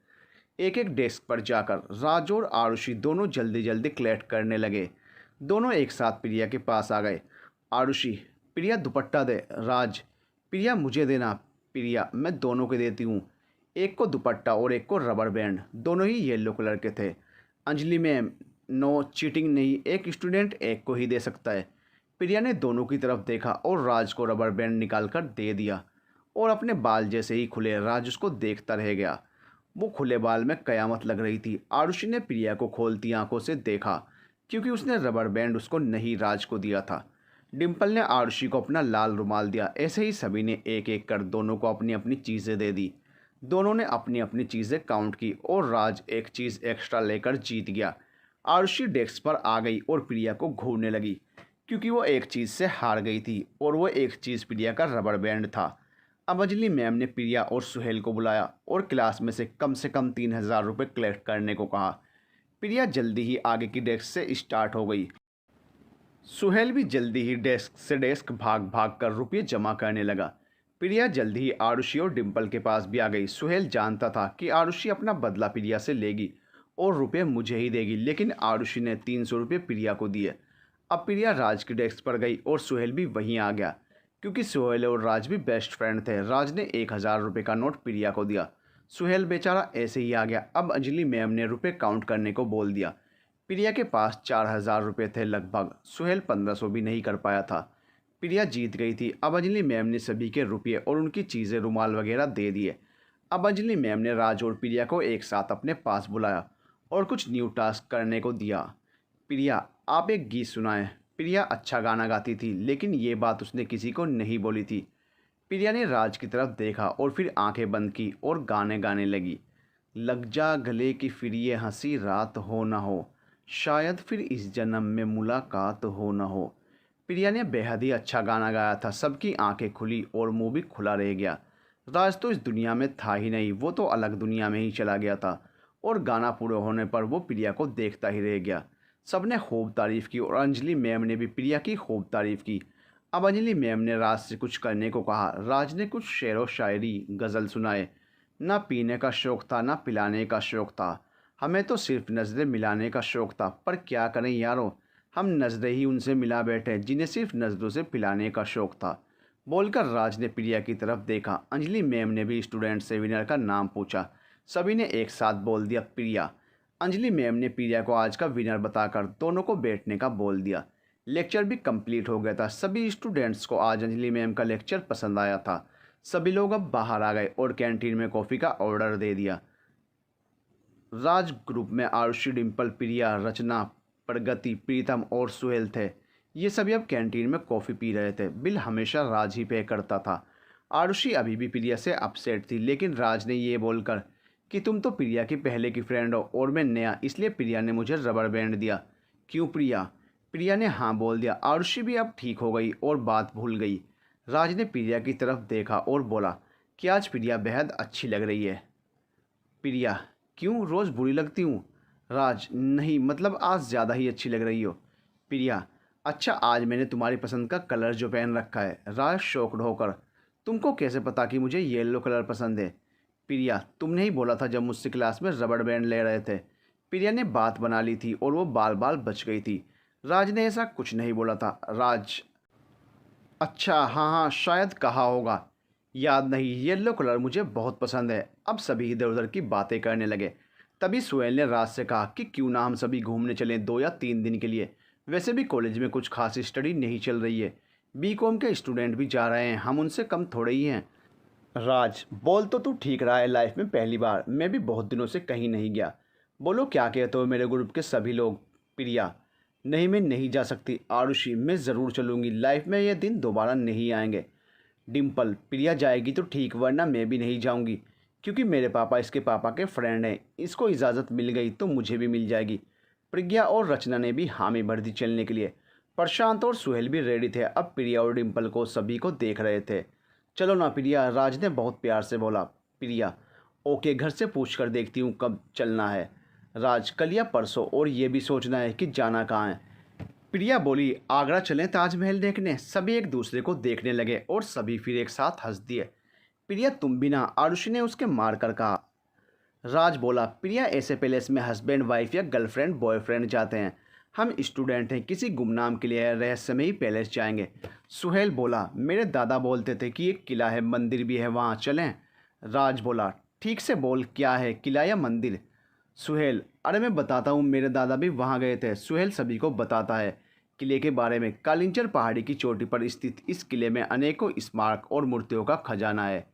एक एक डेस्क पर जाकर राज और आरुषि दोनों जल्दी जल्दी कलेक्ट करने लगे। दोनों एक साथ प्रिया के पास आ गए। आरुषि, प्रिया दुपट्टा दे। राज, प्रिया मुझे देना। प्रिया, मैं दोनों को देती हूँ। एक को दुपट्टा और एक को रबर बैंड, दोनों ही येलो कलर के थे। अंजलि मैम, नो चीटिंग नहीं, एक स्टूडेंट एक को ही दे सकता है। प्रिया ने दोनों की तरफ देखा और राज को रबर बैंड निकाल कर दे दिया और अपने बाल जैसे ही खुले राज उसको देखता रह गया। वो खुले बाल में कयामत लग रही थी। आरुषि ने प्रिया को खोलती आंखों से देखा क्योंकि उसने रबर बैंड उसको नहीं राज को दिया था। डिम्पल ने आरुषि को अपना लाल रुमाल दिया। ऐसे ही सभी ने एक एक कर दोनों को अपनी अपनी चीज़ें दे दी। दोनों ने अपनी अपनी चीज़ें काउंट की और राज एक चीज़ एक्स्ट्रा लेकर जीत गया। आरुषि डेस्क पर आ गई और प्रिया को घूरने लगी क्योंकि वो एक चीज़ से हार गई थी और वो एक चीज़ प्रिया का रबर बैंड था। अब अंजलि मैम ने प्रिया और सुहेल को बुलाया और क्लास में से कम 3,000 रुपये कलेक्ट करने को कहा। प्रिया जल्दी ही आगे की डेस्क से स्टार्ट हो गई। सुहेल भी जल्दी ही डेस्क से डेस्क भाग भाग कर रुपये जमा करने लगा। प्रिया जल्दी ही आरुषि और डिम्पल के पास भी आ गई। सुहेल जानता था कि आरुषि अपना बदला प्रिया से लेगी और रुपये मुझे ही देगी, लेकिन आरुषि ने 300 रुपये प्रिया को दिए। अब प्रिया राज की डेस्क पर गई और सुहेल भी वहीं आ गया क्योंकि सुहेल और राज भी बेस्ट फ्रेंड थे। राज ने 1,000 रुपये का नोट प्रिया को दिया। सुहेल बेचारा ऐसे ही आ गया। अब अंजलि मैम ने रुपये काउंट करने को बोल दिया। प्रिया के पास 4,000 रुपये थे लगभग। सुहेल 1,500 भी नहीं कर पाया था। प्रिया जीत गई थी। अब अंजलि मैम ने सभी के रुपये और उनकी चीज़ें, रुमाल वगैरह दे दिए। अब अंजलि मैम ने राज और प्रिया को एक साथ अपने पास बुलाया और कुछ न्यू टास्क करने को दिया। प्रिया, आप एक गीत सुनाएं। प्रिया अच्छा गाना गाती थी, लेकिन ये बात उसने किसी को नहीं बोली थी। प्रिया ने राज की तरफ देखा और फिर आंखें बंद की और गाने गाने लगी। लग जा गले की फिर ये हंसी रात हो ना हो, शायद फिर इस जन्म में मुलाकात हो ना हो। प्रिया ने बेहद ही अच्छा गाना गाया था। सबकी आंखें खुली और मुंह भी खुला रह गया। राज तो इस दुनिया में था ही नहीं, वो तो अलग दुनिया में ही चला गया था और गाना पूरा होने पर वो प्रिया को देखता ही रह गया। सबने खूब तारीफ़ की और अंजलि मैम ने भी प्रिया की खूब तारीफ़ की। अब अंजलि मैम ने राज से कुछ करने को कहा। राज ने कुछ शेर व शायरी, गज़ल सुनाए। ना पीने का शौक़ था, ना पिलाने का शौक़ था, हमें तो सिर्फ नज़रें मिलाने का शौक़ था। पर क्या करें यारों, हम नज़रें ही उनसे मिला बैठे जिन्हें सिर्फ नज़रों से पिलाने का शौक़ था। बोलकर राज ने प्रिया की तरफ देखा। अंजलि मैम ने भी स्टूडेंट से विनर का नाम पूछा। सभी ने एक साथ बोल दिया प्रिया। अंजलि मैम ने प्रिया को आज का विनर बताकर दोनों को बैठने का बोल दिया। लेक्चर भी कंप्लीट हो गया था। सभी स्टूडेंट्स को आज अंजलि मैम का लेक्चर पसंद आया था। सभी लोग अब बाहर आ गए और कैंटीन में कॉफ़ी का ऑर्डर दे दिया। राज ग्रुप में आरुषि, डिम्पल, प्रिया, रचना, प्रगति, प्रीतम और सुहेल थे। ये सभी अब कैंटीन में कॉफ़ी पी रहे थे। बिल हमेशा राज ही पे करता था। आरुषि अभी भी प्रिया से अपसेट थी, लेकिन राज ने ये बोलकर कि तुम तो प्रिया की पहले की फ्रेंड हो और मैं नया, इसलिए प्रिया ने मुझे रबर बैंड दिया। क्यों प्रिया? प्रिया ने हाँ बोल दिया। आरुषि भी अब ठीक हो गई और बात भूल गई। राज ने प्रिया की तरफ देखा और बोला कि आज प्रिया बेहद अच्छी लग रही है। प्रिया, क्यों रोज़ बुरी लगती हूँ? राज, नहीं मतलब आज ज़्यादा ही अच्छी लग रही हो। प्रिया, अच्छा आज मैंने तुम्हारी पसंद का कलर जो पहन रखा है। राज शॉक्ड होकर, तुमको कैसे पता कि मुझे येलो कलर पसंद है? प्रिया, तुमने ही बोला था जब मुझसे क्लास में रबड़ बैंड ले रहे थे। प्रिया ने बात बना ली थी और वो बाल बाल बच गई थी। राज ने ऐसा कुछ नहीं बोला था। राज, अच्छा हाँ हाँ शायद कहा होगा, याद नहीं। येलो कलर मुझे बहुत पसंद है। अब सभी इधर उधर की बातें करने लगे। तभी सुहेल ने राज से कहा कि क्यों ना हम सभी घूमने चलें 2 या 3 दिन के लिए। वैसे भी कॉलेज में कुछ खास स्टडी नहीं चल रही है। बीकॉम के स्टूडेंट भी जा रहे हैं, हम उनसे कम थोड़े ही हैं। राज, बोल तो तू ठीक रहा है, लाइफ में पहली बार। मैं भी बहुत दिनों से कहीं नहीं गया। बोलो क्या कहते हो मेरे ग्रुप के सभी लोग? प्रिया, नहीं मैं नहीं जा सकती। आरुषि, मैं ज़रूर चलूँगी, लाइफ में ये दिन दोबारा नहीं आएंगे। डिम्पल, प्रिया जाएगी तो ठीक, वरना मैं भी नहीं जाऊंगी क्योंकि मेरे पापा इसके पापा के फ्रेंड हैं। इसको इजाज़त मिल गई तो मुझे भी मिल जाएगी। प्रज्ञा और रचना ने भी हामी भर दी चलने के लिए। प्रशांत और सुहेल भी रेडी थे। अब प्रिया और डिम्पल को सभी को देख रहे थे। चलो ना प्रिया, राज ने बहुत प्यार से बोला। प्रिया, ओके, घर से पूछ कर देखती हूँ कब चलना है। राज, कल या परसों, और ये भी सोचना है कि जाना कहाँ है। प्रिया बोली, आगरा चलें ताजमहल देखने। सभी एक दूसरे को देखने लगे और सभी फिर एक साथ हंस दिए। प्रिया, तुम भी ना, आरुषि ने उसके मार कर कहा। राज बोला, प्रिया, ऐसे पैलेस में हस्बैंड वाइफ या गर्लफ्रेंड बॉयफ्रेंड जाते हैं, हम स्टूडेंट हैं, किसी गुमनाम के लिए रहस्य में ही पैलेस जाएंगे। सुहेल बोला, मेरे दादा बोलते थे कि एक किला है, मंदिर भी है, वहाँ चलें। राज बोला, ठीक से बोल, क्या है, किला या मंदिर? सुहेल, अरे मैं बताता हूँ, मेरे दादा भी वहाँ गए थे। सुहेल सभी को बताता है किले के बारे में। कालिंचर पहाड़ी की चोटी पर स्थित इस किले में अनेकों स्मारक और मूर्तियों का खजाना है।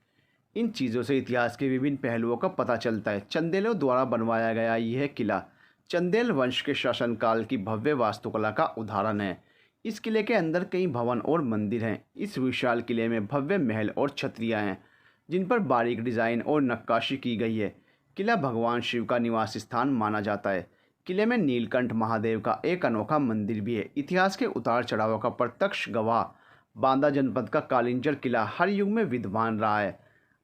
इन चीज़ों से इतिहास के विभिन्न पहलुओं का पता चलता है। चंदेलों द्वारा बनवाया गया यह किला चंदेल वंश के शासनकाल की भव्य वास्तुकला का उदाहरण है। इस किले के अंदर कई भवन और मंदिर हैं। इस विशाल किले में भव्य महल और छतरियां हैं जिन पर बारीक डिज़ाइन और नक्काशी की गई है। किला भगवान शिव का निवास स्थान माना जाता है। किले में नीलकंठ महादेव का एक अनोखा मंदिर भी है। इतिहास के उतार चढ़ाव का प्रत्यक्ष गवाह बांदा जनपद का कालिंचर किला हर युग में विद्यमान रहा है।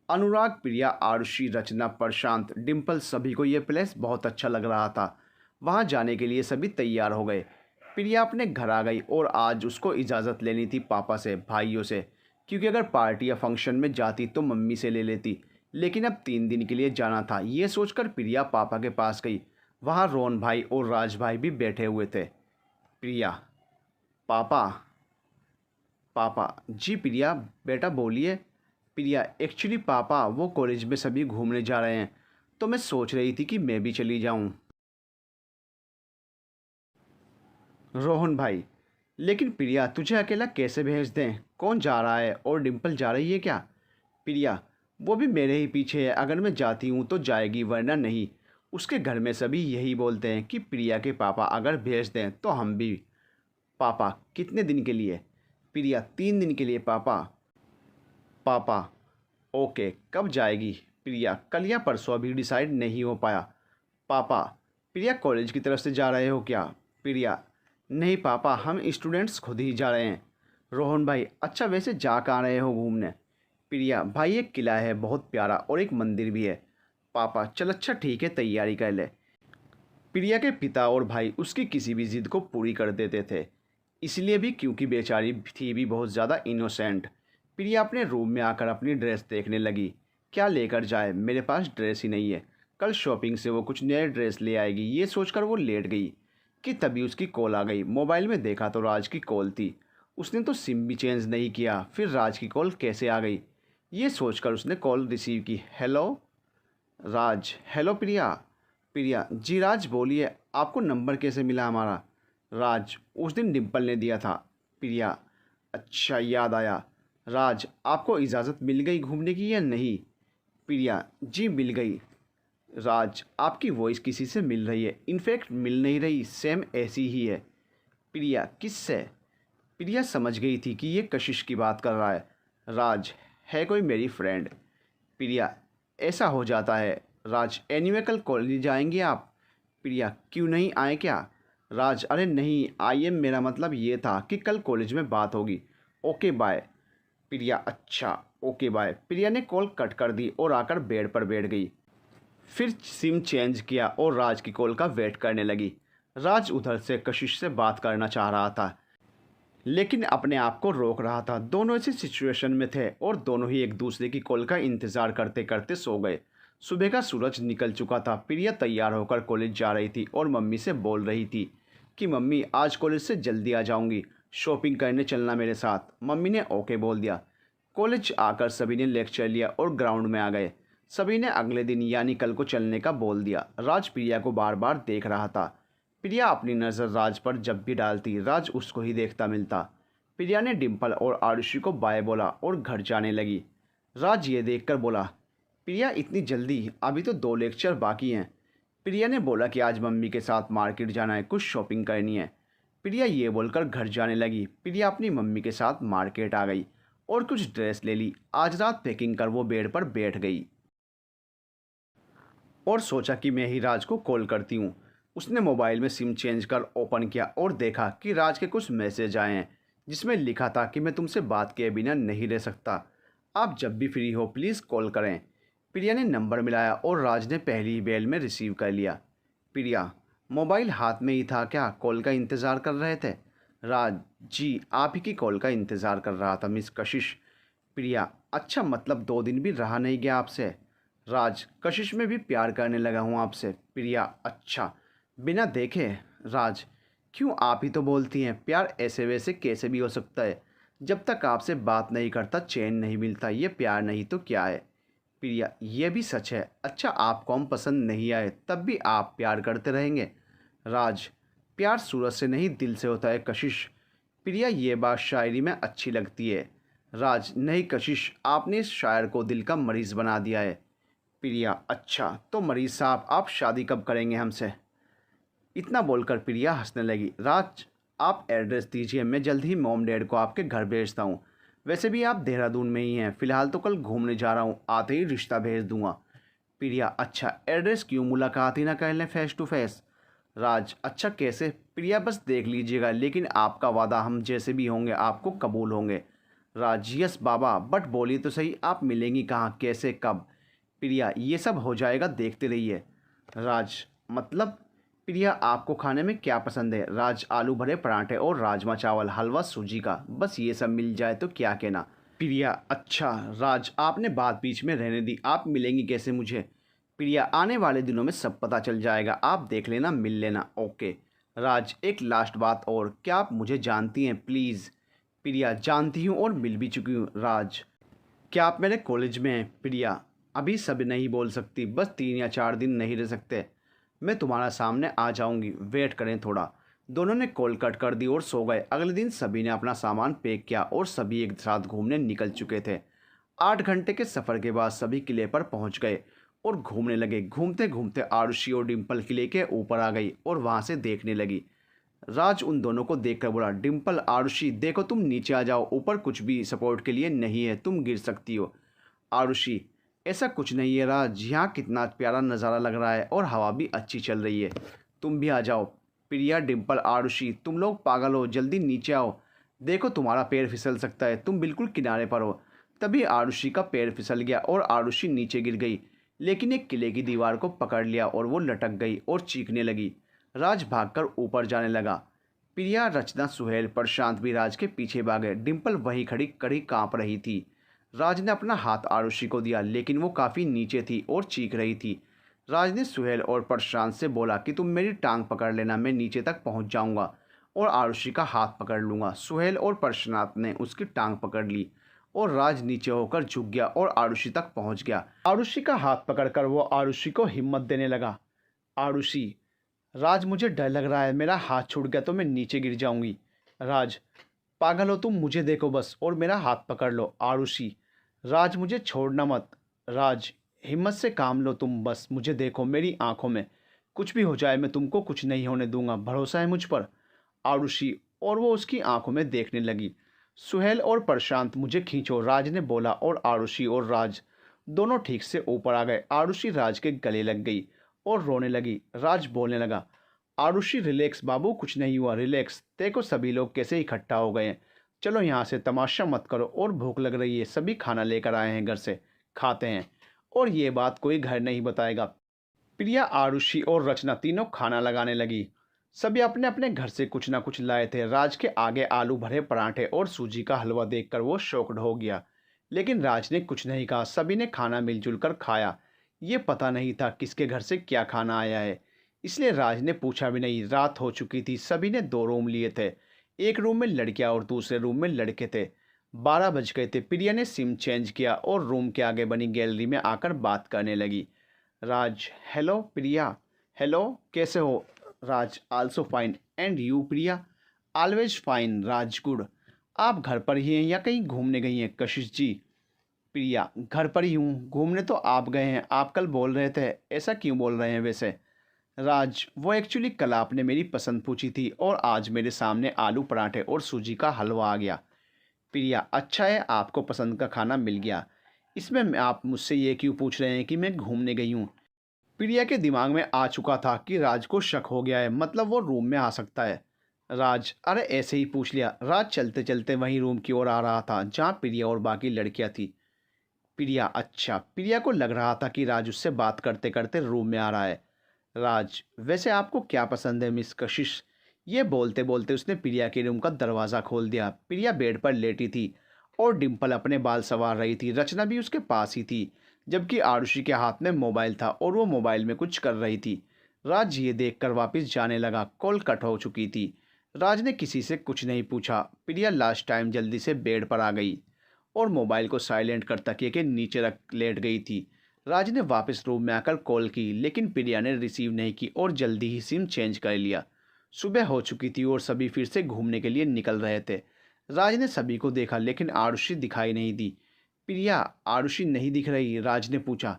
अनुराग, प्रिया, आरुषि, रचना, प्रशांत, डिम्पल, सभी को यह प्लेस बहुत अच्छा लग रहा था। वहां जाने के लिए सभी तैयार हो गए। प्रिया अपने घर आ गई और आज उसको इजाज़त लेनी थी पापा से, भाइयों से, क्योंकि अगर पार्टी या फंक्शन में जाती तो मम्मी से ले लेती, लेकिन अब 3 दिन के लिए जाना था। ये सोचकर प्रिया पापा के पास गई। वहाँ रोहन भाई और राज भाई भी बैठे हुए थे। प्रिया, पापा। पापा, जी प्रिया, बेटा बोलिए। प्रिया, एक्चुअली पापा, वो कॉलेज में सभी घूमने जा रहे हैं, तो मैं सोच रही थी कि मैं भी चली जाऊं। रोहन भाई, लेकिन प्रिया, तुझे अकेला कैसे भेज दें? कौन जा रहा है, और डिम्पल जा रही है क्या? प्रिया, वो भी मेरे ही पीछे है, अगर मैं जाती हूँ तो जाएगी, वरना नहीं। उसके घर में सभी यही बोलते हैं कि प्रिया के पापा अगर भेज दें तो हम भी। पापा, कितने दिन के लिए? प्रिया, 3 दिन के लिए पापा। पापा, ओके, कब जाएगी? प्रिया, कल या परसों, अभी डिसाइड नहीं हो पाया। पापा, प्रिया, कॉलेज की तरफ से जा रहे हो क्या? प्रिया, नहीं पापा, हम स्टूडेंट्स खुद ही जा रहे हैं। रोहन भाई, अच्छा, वैसे जा कहाँ रहे हो घूमने? प्रिया, भाई, एक किला है बहुत प्यारा और एक मंदिर भी है। पापा, चल, अच्छा ठीक है, तैयारी कर ले। प्रिया के पिता और भाई उसकी किसी भी जिद को पूरी कर देते थे, इसलिए भी क्योंकि बेचारी थी भी बहुत ज़्यादा इनोसेंट। प्रिया अपने रूम में आकर अपनी ड्रेस देखने लगी। क्या लेकर जाए, मेरे पास ड्रेस ही नहीं है। कल शॉपिंग से वो कुछ नए ड्रेस ले आएगी, ये सोचकर वो लेट गई कि तभी उसकी कॉल आ गई। मोबाइल में देखा तो राज की कॉल थी। उसने तो सिम भी चेंज नहीं किया, फिर राज की कॉल कैसे आ गई, ये सोचकर उसने कॉल रिसीव की। हेलो राज। हेलो प्रिया। प्रिया, जी राज बोलिए, आपको नंबर कैसे मिला हमारा? राज, उस दिन डिम्पल ने दिया था। प्रिया, अच्छा, याद आया। राज, आपको इजाज़त मिल गई घूमने की या नहीं? प्रिया, जी मिल गई। राज, आपकी वॉइस किसी से मिल रही है, इनफैक्ट मिल नहीं रही, सेम ऐसी ही है। प्रिया, किससे? प्रिया समझ गई थी कि ये कशिश की बात कर रहा है। राज, है कोई मेरी फ्रेंड। प्रिया, ऐसा हो जाता है। राज, एनीवे कल कॉलेज जाएंगे आप? प्रिया, क्यों नहीं आए क्या? राज, अरे नहीं, आई एम, मेरा मतलब ये था कि कल कॉलेज में बात होगी। Okay bye. प्रिया, अच्छा, ओके बाय। प्रिया ने कॉल कट कर दी और आकर बेड पर बैठ गई। फिर सिम चेंज किया और राज की कॉल का वेट करने लगी। राज उधर से कशिश से बात करना चाह रहा था, लेकिन अपने आप को रोक रहा था। दोनों इसी सिचुएशन में थे और दोनों ही एक दूसरे की कॉल का इंतज़ार करते करते सो गए। सुबह का सूरज निकल चुका था। प्रिया तैयार होकर कॉलेज जा रही थी और मम्मी से बोल रही थी कि मम्मी, आज कॉलेज से जल्दी आ जाऊंगी, शॉपिंग करने चलना मेरे साथ। मम्मी ने ओके बोल दिया। कॉलेज आकर सभी ने लेक्चर लिया और ग्राउंड में आ गए। सभी ने अगले दिन यानी कल को चलने का बोल दिया। राज प्रिया को बार बार देख रहा था। प्रिया अपनी नज़र राज पर जब भी डालती, राज उसको ही देखता मिलता। प्रिया ने डिम्पल और आरुषि को बाय बोला और घर जाने लगी। राज ये देखकर बोला, प्रिया, इतनी जल्दी? अभी तो 2 लेक्चर बाकी हैं। प्रिया ने बोला कि आज मम्मी के साथ मार्केट जाना है, कुछ शॉपिंग करनी है। प्रिया ये बोलकर घर जाने लगी। प्रिया अपनी मम्मी के साथ मार्केट आ गई और कुछ ड्रेस ले ली। आज रात पैकिंग कर वो बेड पर बैठ गई और सोचा कि मैं ही राज को कॉल करती हूँ। उसने मोबाइल में सिम चेंज कर ओपन किया और देखा कि राज के कुछ मैसेज आए हैं जिसमें लिखा था कि मैं तुमसे बात किए बिना नहीं रह सकता, आप जब भी फ्री हो प्लीज़ कॉल करें। प्रिया ने नंबर मिलाया और राज ने पहली ही बेल में रिसीव कर लिया। प्रिया, मोबाइल हाथ में ही था क्या? कॉल का इंतज़ार कर रहे थे? राज, जी आप ही की कॉल का इंतज़ार कर रहा था मिस कशिश। प्रिया, अच्छा मतलब 2 दिन भी रहा नहीं गया आपसे? राज, कशिश में भी प्यार करने लगा हूँ आपसे। प्रिया, अच्छा बिना देखे? राज, क्यों आप ही तो बोलती हैं प्यार ऐसे वैसे कैसे भी हो सकता है। जब तक आपसे बात नहीं करता चैन नहीं मिलता, ये प्यार नहीं तो क्या है। प्रिया, ये भी सच है। अच्छा आपको हम पसंद नहीं आए तब भी आप प्यार करते रहेंगे? राज, प्यार सूरत से नहीं दिल से होता है कशिश। प्रिया, ये बात शायरी में अच्छी लगती है। राज, नहीं कशिश, आपने इस शायर को दिल का मरीज़ बना दिया है। प्रिया, अच्छा तो मरीज़ साहब आप शादी कब करेंगे हमसे? इतना बोलकर प्रिया हंसने लगी। राज, आप एड्रेस दीजिए, मैं जल्द ही मॉम डैड को आपके घर भेजता हूँ। वैसे भी आप देहरादून में ही हैं, फ़िलहाल तो कल घूमने जा रहा हूँ, आते ही रिश्ता भेज दूँगा। प्रिया, अच्छा एड्रेस क्यों, मुलाकात ही ना कर लें फेस टू फेस? राज, अच्छा कैसे? प्रिया, बस देख लीजिएगा, लेकिन आपका वादा हम जैसे भी होंगे आपको कबूल होंगे। राज, यस बाबा, बट बोलिए तो सही आप मिलेंगी कहाँ, कैसे, कब? प्रिया, ये सब हो जाएगा, देखते रहिए। राज, मतलब? प्रिया, आपको खाने में क्या पसंद है? राज, आलू भरे पराठे और राजमा चावल, हलवा सूजी का, बस ये सब मिल जाए तो क्या कहना। प्रिया, अच्छा। राज, आपने बात बीच में रहने दी, आप मिलेंगी कैसे मुझे? प्रिया, आने वाले दिनों में सब पता चल जाएगा, आप देख लेना, मिल लेना, ओके। राज, एक लास्ट बात और, क्या आप मुझे जानती हैं प्लीज़? प्रिया, जानती हूँ और मिल भी चुकी हूँ। राज, क्या आप मेरे कॉलेज में हैं? प्रिया, अभी सब नहीं बोल सकती, बस 3 या 4 दिन नहीं रह सकते। मैं तुम्हारा सामने आ जाऊंगी, वेट करें थोड़ा। दोनों ने कॉल कट कर दी और सो गए। अगले दिन सभी ने अपना सामान पैक किया और सभी एक साथ घूमने निकल चुके थे। 8 घंटे के सफ़र के बाद सभी किले पर पहुंच गए और घूमने लगे। घूमते घूमते आरुषि और डिम्पल किले के ऊपर आ गई और वहां से देखने लगी। राज उन दोनों को देखकर बोला, डिम्पल, आरुषि, देखो तुम नीचे आ जाओ, ऊपर कुछ भी सपोर्ट के लिए नहीं है, तुम गिर सकती हो। आरुषि, ऐसा कुछ नहीं है राज, यहाँ कितना प्यारा नज़ारा लग रहा है और हवा भी अच्छी चल रही है, तुम भी आ जाओ। प्रिया, डिम्पल, आरुषि, तुम लोग पागल हो, जल्दी नीचे आओ, देखो तुम्हारा पैर फिसल सकता है, तुम बिल्कुल किनारे पर हो। तभी आरुषि का पैर फिसल गया और आरुषि नीचे गिर गई, लेकिन एक किले की दीवार को पकड़ लिया और वो लटक गई और चीखने लगी। राज भागकर ऊपर जाने लगा। प्रिया, रचना, सुहेल, प्रशांत भी राज के पीछे भागे। डिम्पल वहीं खड़ी कड़ी कांप रही थी। राज ने अपना हाथ आरुषि को दिया, लेकिन वो काफ़ी नीचे थी और चीख रही थी। राज ने सुहेल और प्रशांत से बोला कि तुम मेरी टांग पकड़ लेना, मैं नीचे तक पहुंच जाऊंगा और आरुषि का हाथ पकड़ लूंगा। सुहेल और प्रशांत ने उसकी टांग पकड़ ली और राज नीचे होकर झुक गया और आरुषि तक पहुंच गया। आरुषि का हाथ पकड़कर वो आरुषि को हिम्मत देने लगा। आरुषि, राज मुझे डर लग रहा है, मेरा हाथ छूट गया तो मैं नीचे गिर जाऊंगी। राज, पागल हो तुम, मुझे देखो बस और मेरा हाथ पकड़ लो। आरुषि, राज मुझे छोड़ना मत। राज, हिम्मत से काम लो तुम, बस मुझे देखो, मेरी आंखों में, कुछ भी हो जाए मैं तुमको कुछ नहीं होने दूंगा, भरोसा है मुझ पर। आरुषि, और वो उसकी आंखों में देखने लगी। सुहेल और प्रशांत, मुझे खींचो, राज ने बोला और आरुषि और राज दोनों ठीक से ऊपर आ गए। आरुषि राज के गले लग गई और रोने लगी। राज बोलने लगा, आरुषि रिलैक्स बाबू, कुछ नहीं हुआ, रिलैक्स, देखो सभी लोग कैसे इकट्ठा हो गए हैं, चलो यहाँ से, तमाशा मत करो, और भूख लग रही है, सभी खाना लेकर आए हैं घर से, खाते हैं, और ये बात कोई घर नहीं बताएगा। प्रिया, आरुषि और रचना तीनों खाना लगाने लगी। सभी अपने अपने घर से कुछ ना कुछ लाए थे। राज के आगे आलू भरे पराठे और सूजी का हलवा देखकर वो शॉक्ड हो गया, लेकिन राज ने कुछ नहीं कहा। सभी ने खाना मिलजुल कर खाया। ये पता नहीं था किसके घर से क्या खाना आया है, इसलिए राज ने पूछा भी नहीं। रात हो चुकी थी, सभी ने 2 रूम लिए थे, एक रूम में लड़कियां और दूसरे रूम में लड़के थे। 12 बज गए थे। प्रिया ने सिम चेंज किया और रूम के आगे बनी गैलरी में आकर बात करने लगी। राज, हेलो प्रिया। हेलो, कैसे हो? Raj, also fine, and you Priya? Always fine Raj, good. आप घर पर ही हैं या कहीं घूमने गई हैं कशिश जी? प्रिया, घर पर ही हूँ, घूमने तो आप गए हैं, आप कल बोल रहे थे, ऐसा क्यों बोल रहे हैं वैसे? राज, वो एक्चुअली कल आपने मेरी पसंद पूछी थी और आज मेरे सामने आलू पराठे और सूजी का हलवा आ गया। प्रिया, अच्छा है आपको पसंद का खाना मिल गया, इसमें आप मुझसे ये क्यों पूछ रहे हैं कि मैं घूमने गई हूँ? प्रिया के दिमाग में आ चुका था कि राज को शक हो गया है, मतलब वो रूम में आ सकता है। राज, अरे ऐसे ही पूछ लिया। राज चलते चलते वहीं रूम की ओर आ रहा था जहाँ प्रिया और बाकी लड़कियाँ थी। प्रिया अच्छा। प्रिया को लग रहा था कि राज उससे बात करते करते रूम में आ रहा है। राज वैसे आपको क्या पसंद है मिस कशिश? ये बोलते बोलते उसने प्रिया के रूम का दरवाज़ा खोल दिया। प्रिया बेड पर लेटी थी और डिम्पल अपने बाल संवार रही थी। रचना भी उसके पास ही थी, जबकि आरुषि के हाथ में मोबाइल था और वो मोबाइल में कुछ कर रही थी। राज ये देखकर वापस जाने लगा। कॉल कट हो चुकी थी। राज ने किसी से कुछ नहीं पूछा। प्रिया लास्ट टाइम जल्दी से बेड पर आ गई और मोबाइल को साइलेंट कर तकिए के नीचे रख लेट गई थी। राज ने वापस रूम में आकर कॉल की, लेकिन प्रिया ने रिसीव नहीं की और जल्दी ही सिम चेंज कर लिया। सुबह हो चुकी थी और सभी फिर से घूमने के लिए निकल रहे थे। राज ने सभी को देखा, लेकिन आरुषि दिखाई नहीं दी। प्रिया, आरुषि नहीं दिख रही? राज ने पूछा।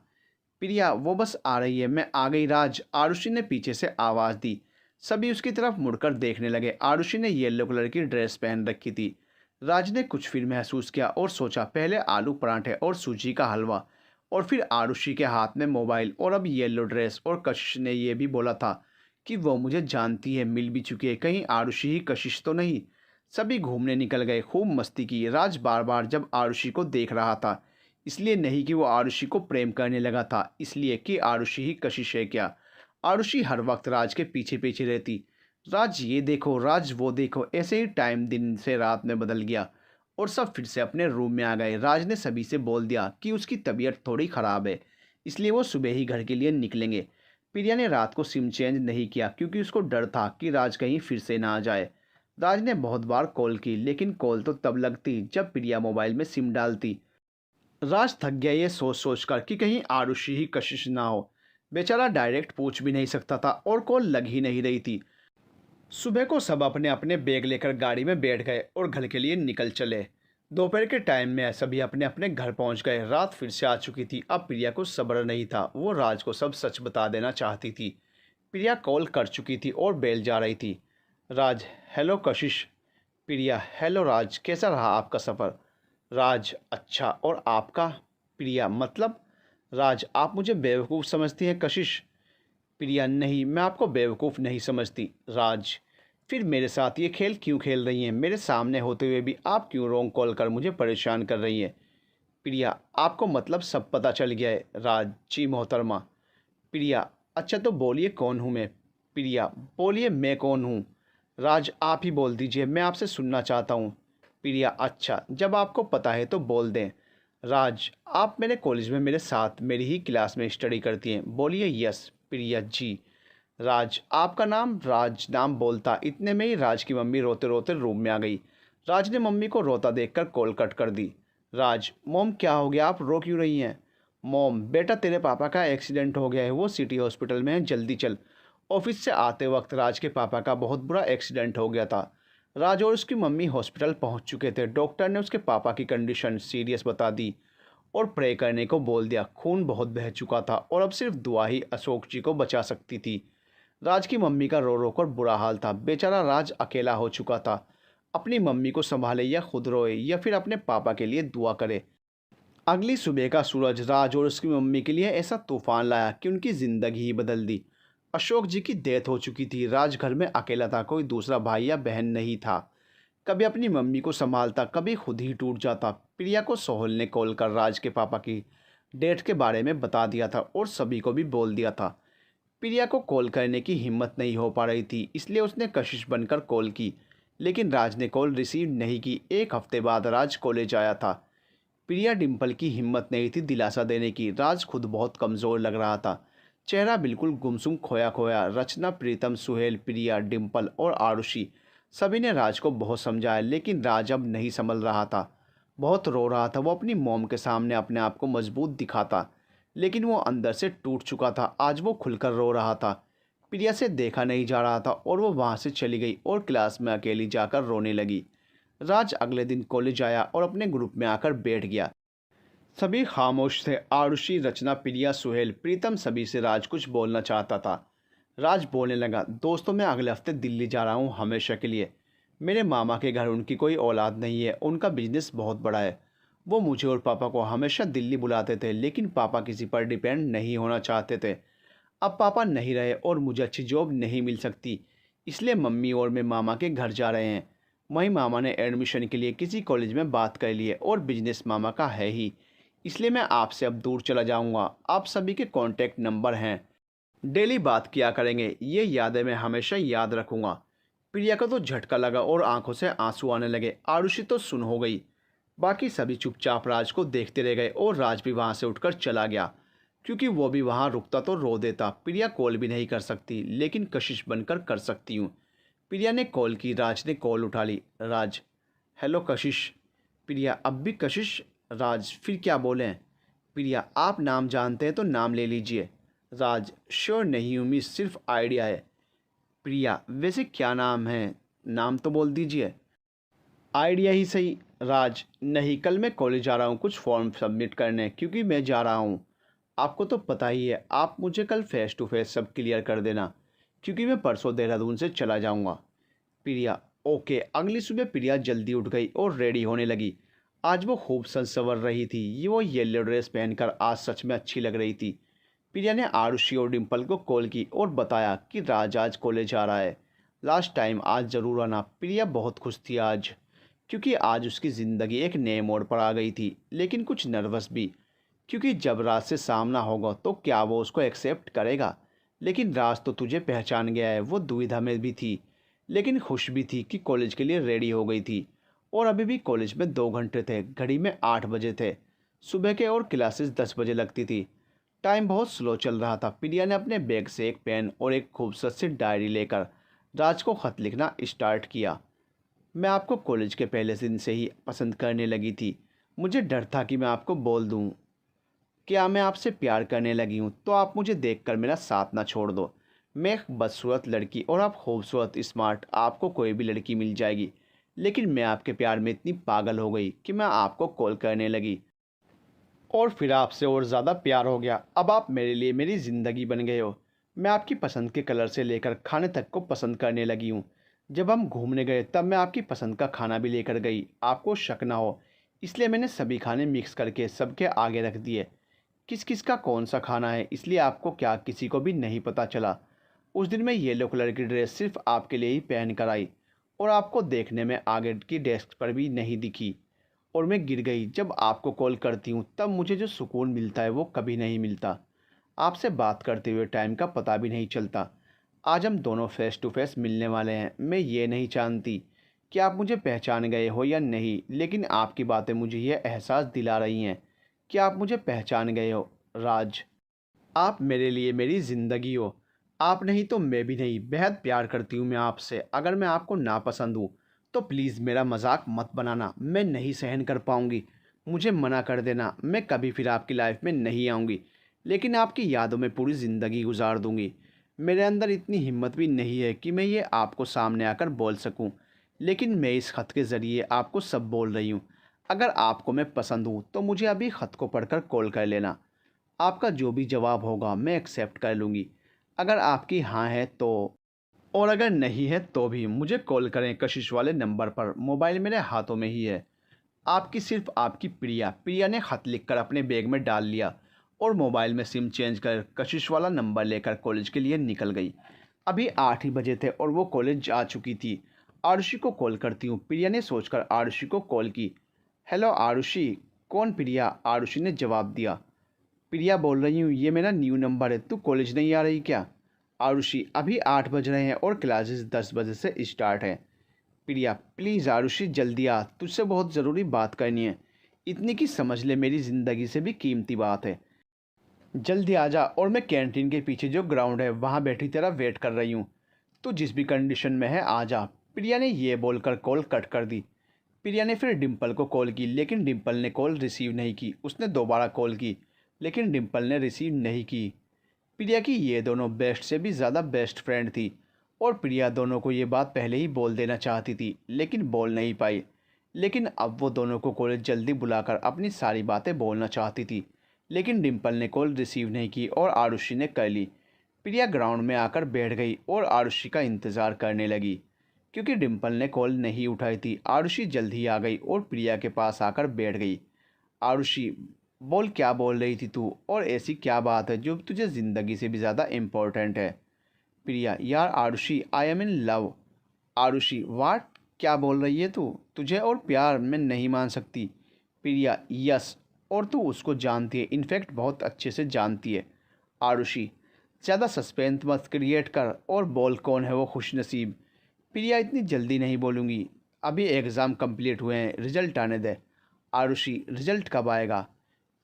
प्रिया, वो बस आ रही है, मैं आ गई राज, आरुषि ने पीछे से आवाज़ दी। सभी उसकी तरफ मुड़कर देखने लगे। आरुषि ने येलो कलर की ड्रेस पहन रखी थी। राज ने कुछ फिर महसूस किया और सोचा, पहले आलू पराठे और सूजी का हलवा, और फिर आरुषि के हाथ में मोबाइल, और अब येलो ड्रेस। और कशिश ने यह भी बोला था कि वो मुझे जानती है, मिल भी चुकी है, कहीं आरुषि ही कशिश तो नहीं। सभी घूमने निकल गए, खूब मस्ती की। राज बार बार जब आरुषि को देख रहा था, इसलिए नहीं कि वो आरुषि को प्रेम करने लगा था, इसलिए कि आरुषि ही कशिश है क्या। आरुषि हर वक्त राज के पीछे पीछे रहती। राज ये देखो, राज वो देखो, ऐसे ही टाइम दिन से रात में बदल गया और सब फिर से अपने रूम में आ गए। राज ने सभी से बोल दिया कि उसकी तबीयत थोड़ी ख़राब है, इसलिए वो सुबह ही घर के लिए निकलेंगे। प्रिया ने रात को सिम चेंज नहीं किया क्योंकि उसको डर था कि राज कहीं फिर से ना आ जाए। राज ने बहुत बार कॉल की, लेकिन कॉल तो तब लगती जब प्रिया मोबाइल में सिम डालती। राज थक गया ये सोच सोच कर कि कहीं आरुषि ही कशिश ना हो। बेचारा डायरेक्ट पूछ भी नहीं सकता था और कॉल लग ही नहीं रही थी। सुबह को सब अपने अपने बैग लेकर गाड़ी में बैठ गए और घर के लिए निकल चले। दोपहर के टाइम में सभी अपने अपने घर पहुंच गए। रात फिर से आ चुकी थी। अब प्रिया को सब्र नहीं था, वो राज को सब सच बता देना चाहती थी। प्रिया कॉल कर चुकी थी और बेल जा रही थी। राज, हेलो कशिश। प्रिया, हेलो राज, कैसा रहा आपका सफ़र? राज, अच्छा, और आपका? प्रिया, मतलब? राज, आप मुझे बेवकूफ़ समझती हैं कशिश? प्रिया, नहीं, मैं आपको बेवकूफ़ नहीं समझती। राज, फिर मेरे साथ ये खेल क्यों खेल रही हैं? मेरे सामने होते हुए भी आप क्यों रॉन्ग कॉल कर मुझे परेशान कर रही हैं? प्रिया, आपको मतलब सब पता चल गया है? राज, जी मोहतरमा। प्रिया, अच्छा तो बोलिए कौन हूँ मैं? प्रिया, बोलिए मैं कौन हूँ? राज, आप ही बोल दीजिए, मैं आपसे सुनना चाहता हूँ। प्रिया, अच्छा, जब आपको पता है तो बोल दें। राज, आप मेरे कॉलेज में मेरे साथ मेरी ही क्लास में स्टडी करती हैं? बोलिए यस। प्रिया, जी। राज, आपका नाम? राज नाम बोलता इतने में ही राज की मम्मी रोते रोते रूम में आ गई। राज ने मम्मी को रोता देखकर कॉल कट कर दी। राज, मोम क्या हो गया, आप रो क्यों रही हैं? मोम, बेटा तेरे पापा का एक्सीडेंट हो गया है, वो सिटी हॉस्पिटल में है, जल्दी चल। ऑफिस से आते वक्त राज के पापा का बहुत बुरा एक्सीडेंट हो गया था। राज और उसकी मम्मी हॉस्पिटल पहुंच चुके थे। डॉक्टर ने उसके पापा की कंडीशन सीरियस बता दी और प्रे करने को बोल दिया। खून बहुत बह चुका था और अब सिर्फ दुआ ही अशोक जी को बचा सकती थी। राज की मम्मी का रो रो कर बुरा हाल था। बेचारा राज अकेला हो चुका था। अपनी मम्मी को संभाले या खुद रोए या फिर अपने पापा के लिए दुआ करे। अगली सुबह का सूरज राज और उसकी मम्मी के लिए ऐसा तूफान लाया कि उनकी ज़िंदगी ही बदल दी। अशोक जी की डेथ हो चुकी थी। राज घर में अकेला था, कोई दूसरा भाई या बहन नहीं था। कभी अपनी मम्मी को संभालता, कभी खुद ही टूट जाता। प्रिया को सोहल ने कॉल कर राज के पापा की डेथ के बारे में बता दिया था और सभी को भी बोल दिया था। प्रिया को कॉल करने की हिम्मत नहीं हो पा रही थी, इसलिए उसने कशिश बनकर कॉल की, लेकिन राज ने कॉल रिसीव नहीं की। एक हफ्ते बाद राज कॉलेज आया था। प्रिया डिम्पल की हिम्मत नहीं थी दिलासा देने की। राज खुद बहुत कमज़ोर लग रहा था, चेहरा बिल्कुल गुमसुम खोया खोया। रचना, प्रीतम, सुहेल, प्रिया, डिम्पल और आरुषि सभी ने राज को बहुत समझाया, लेकिन राज अब नहीं संभल रहा था। बहुत रो रहा था। वो अपनी मोम के सामने अपने आप को मजबूत दिखाता, लेकिन वो अंदर से टूट चुका था। आज वो खुलकर रो रहा था। प्रिया से देखा नहीं जा रहा था और वो वहाँ से चली गई और क्लास में अकेली जाकर रोने लगी। राज अगले दिन कॉलेज आया और अपने ग्रुप में आकर बैठ गया। सभी खामोश थे। आरुषि, रचना, प्रिया, सुहेल, प्रीतम, सभी से राज कुछ बोलना चाहता था। राज बोलने लगा, दोस्तों मैं अगले हफ्ते दिल्ली जा रहा हूँ हमेशा के लिए। मेरे मामा के घर उनकी कोई औलाद नहीं है, उनका बिजनेस बहुत बड़ा है। वो मुझे और पापा को हमेशा दिल्ली बुलाते थे, लेकिन पापा किसी पर डिपेंड नहीं होना चाहते थे। अब पापा नहीं रहे और मुझे अच्छी जॉब नहीं मिल सकती, इसलिए मम्मी और मैं मामा के घर जा रहे हैं। वहीं मामा ने एडमिशन के लिए किसी कॉलेज में बात कर ली है और बिजनेस मामा का है ही, इसलिए मैं आपसे अब दूर चला जाऊंगा। आप सभी के कॉन्टैक्ट नंबर हैं, डेली बात किया करेंगे, ये यादें मैं हमेशा याद रखूंगा। प्रिया को तो झटका लगा और आंखों से आंसू आने लगे। आरुषि तो सुन हो गई। बाकी सभी चुपचाप राज को देखते रह गए और राज भी वहां से उठकर चला गया, क्योंकि वो भी वहां रुकता तो रो देता। प्रिया कॉल भी नहीं कर सकती, लेकिन कशिश बनकर कर सकती हूँ। प्रिया ने कॉल की, राज ने कॉल उठा ली। राज, हेलो कशिश। प्रिया, अब भी कशिश? राज, फिर क्या बोलें? प्रिया, आप नाम जानते हैं तो नाम ले लीजिए। राज, श्योर नहीं हूँ मिस, सिर्फ आइडिया है। प्रिया, वैसे क्या नाम है? नाम तो बोल दीजिए। आइडिया ही सही। राज, नहीं, कल मैं कॉलेज जा रहा हूँ कुछ फॉर्म सबमिट करने, क्योंकि मैं जा रहा हूँ। आपको तो पता ही है, आप मुझे कल फेस टू फेस सब क्लियर कर देना, क्योंकि मैं परसों देहरादून से चला जाऊँगा। प्रिया, ओके। अगली सुबह प्रिया जल्दी उठ गई और रेडी होने लगी। आज वो खूब सज संवर रही थी। ये वो येलो ड्रेस पहनकर आज सच में अच्छी लग रही थी। प्रिया ने आरुषि और डिम्पल को कॉल की और बताया कि राज आज कॉलेज आ रहा है। लास्ट टाइम आज ज़रूर आना। प्रिया बहुत खुश थी आज, क्योंकि आज उसकी ज़िंदगी एक नए मोड़ पर आ गई थी, लेकिन कुछ नर्वस भी, क्योंकि जब राज से सामना होगा तो क्या वो उसको एक्सेप्ट करेगा। लेकिन राज तो तुझे पहचान गया है। वो दुविधा में भी थी, लेकिन खुश भी थी कि कॉलेज के लिए रेडी हो गई थी। और अभी भी कॉलेज में 2 घंटे थे। घड़ी में 8 बजे थे सुबह के, और क्लासेस 10 बजे लगती थी। टाइम बहुत स्लो चल रहा था। प्रिया ने अपने बैग से एक पेन और एक खूबसूरत सी डायरी लेकर राज को खत लिखना स्टार्ट किया। मैं आपको कॉलेज के पहले दिन से ही पसंद करने लगी थी। मुझे डर था कि मैं आपको बोल दूं क्या मैं आपसे प्यार करने लगी हूँ, तो आप मुझे देखकर मेरा साथ ना छोड़ दो। मैं एक बदसूरत लड़की और आप खूबसूरत, स्मार्ट, आपको कोई भी लड़की मिल जाएगी। लेकिन मैं आपके प्यार में इतनी पागल हो गई कि मैं आपको कॉल करने लगी, और फिर आपसे और ज़्यादा प्यार हो गया। अब आप मेरे लिए मेरी ज़िंदगी बन गए हो। मैं आपकी पसंद के कलर से लेकर खाने तक को पसंद करने लगी हूँ। जब हम घूमने गए तब मैं आपकी पसंद का खाना भी लेकर गई, आपको शक ना हो। इसलिए मैंने सभी खाने मिक्स करके सबके आगे रख दिए। किस किस का कौन सा खाना है, इसलिए आपको क्या किसी को भी नहीं पता चला। उस दिन मैं येलो कलर की ड्रेस सिर्फ आपके लिए ही पहन कर आई, और आपको देखने में आगे की डेस्क पर भी नहीं दिखी। और मैं गिर गई। जब आपको कॉल करती हूँ तब मुझे जो सुकून मिलता है वो कभी नहीं मिलता। आपसे बात करते हुए टाइम का पता भी नहीं चलता। आज हम दोनों फेस टू फेस मिलने वाले हैं। मैं ये नहीं जानती कि आप मुझे पहचान गए हो या नहीं, लेकिन आपकी बातें मुझे ये एहसास दिला रही हैं कि आप मुझे पहचान गए हो। राज, आप मेरे लिए मेरी ज़िंदगी हो। आप नहीं तो मैं भी नहीं। बेहद प्यार करती हूँ मैं आपसे। अगर मैं आपको नापसंद हूँ तो प्लीज़ मेरा मजाक मत बनाना। मैं नहीं सहन कर पाऊँगी। मुझे मना कर देना। मैं कभी फिर आपकी लाइफ में नहीं आऊँगी, लेकिन आपकी यादों में पूरी ज़िंदगी गुजार दूँगी। मेरे अंदर इतनी हिम्मत भी नहीं है कि मैं ये आपको सामने आकर बोल सकूँ, लेकिन मैं इस ख़त के ज़रिए आपको सब बोल रही हूँ। अगर आपको मैं पसंद हूँ तो मुझे अभी ख़त को पढ़कर कॉल कर लेना। आपका जो भी जवाब होगा मैं एक्सेप्ट कर लूँगी। अगर आपकी हाँ है तो, और अगर नहीं है तो भी मुझे कॉल करें कशिश वाले नंबर पर। मोबाइल मेरे हाथों में ही है। आपकी सिर्फ आपकी प्रिया। प्रिया ने खत लिखकर अपने बैग में डाल लिया और मोबाइल में सिम चेंज कर कशिश वाला नंबर लेकर कॉलेज के लिए निकल गई। अभी 8 ही बजे थे और वो कॉलेज आ चुकी थी। आरुषि को कॉल करती हूँ, प्रिया ने सोचकर आरुषि को कॉल की। हेलो आरुषि। कौन? प्रिया। आरुषि ने जवाब दिया। प्रिया बोल रही हूँ, ये मेरा न्यू नंबर है। तू कॉलेज नहीं आ रही क्या? आरुषि, अभी 8 बज रहे हैं और क्लासेस 10 बजे से स्टार्ट है। प्रिया, प्लीज़ आरुषि जल्दी आ, तुझसे बहुत ज़रूरी बात करनी है। इतनी की समझ ले, मेरी ज़िंदगी से भी कीमती बात है। जल्दी आ जा, और मैं कैंटीन के पीछे जो ग्राउंड है वहाँ बैठी तेरा वेट कर रही हूँ। तू जिस भी कंडीशन में है आ जा। प्रिया ने ये बोलकर कॉल कट कर दी। प्रिया ने फिर डिम्पल को कॉल की, लेकिन डिम्पल ने कॉल रिसीव नहीं की। उसने दोबारा कॉल की, लेकिन डिम्पल ने रिसीव नहीं की। प्रिया की ये दोनों बेस्ट से भी ज़्यादा बेस्ट फ्रेंड थी, और प्रिया दोनों को ये बात पहले ही बोल देना चाहती थी, लेकिन बोल नहीं पाई। लेकिन अब वो दोनों को कॉलेज जल्दी बुलाकर अपनी सारी बातें बोलना चाहती थी, लेकिन डिम्पल ने कॉल रिसीव नहीं की और आरुषि ने कर ली। प्रिया ग्राउंड में आकर बैठ गई और आरुषि का इंतज़ार करने लगी, क्योंकि डिम्पल ने कॉल नहीं उठाई थी। आरुषि जल्द ही आ गई और प्रिया के पास आकर बैठ गई। आरुषि, बोल, क्या बोल रही थी तू, और ऐसी क्या बात है जो तुझे ज़िंदगी से भी ज़्यादा इम्पोर्टेंट है? प्रिया, यार Aarushi, I am in love. Aarushi, what, क्या बोल रही है तू? तुझे और प्यार मैं नहीं मान सकती। प्रिया, यस, और तू उसको जानती है, इनफैक्ट बहुत अच्छे से जानती है। आरुषि, ज़्यादा सस्पेंस मत क्रिएट कर और बोल कौन है वो खुशनसीब। प्रिया, इतनी जल्दी नहीं बोलूँगी, अभी एग्ज़ाम कंप्लीट हुए हैं, रिजल्ट आने दे। आरुषि, रिजल्ट कब आएगा?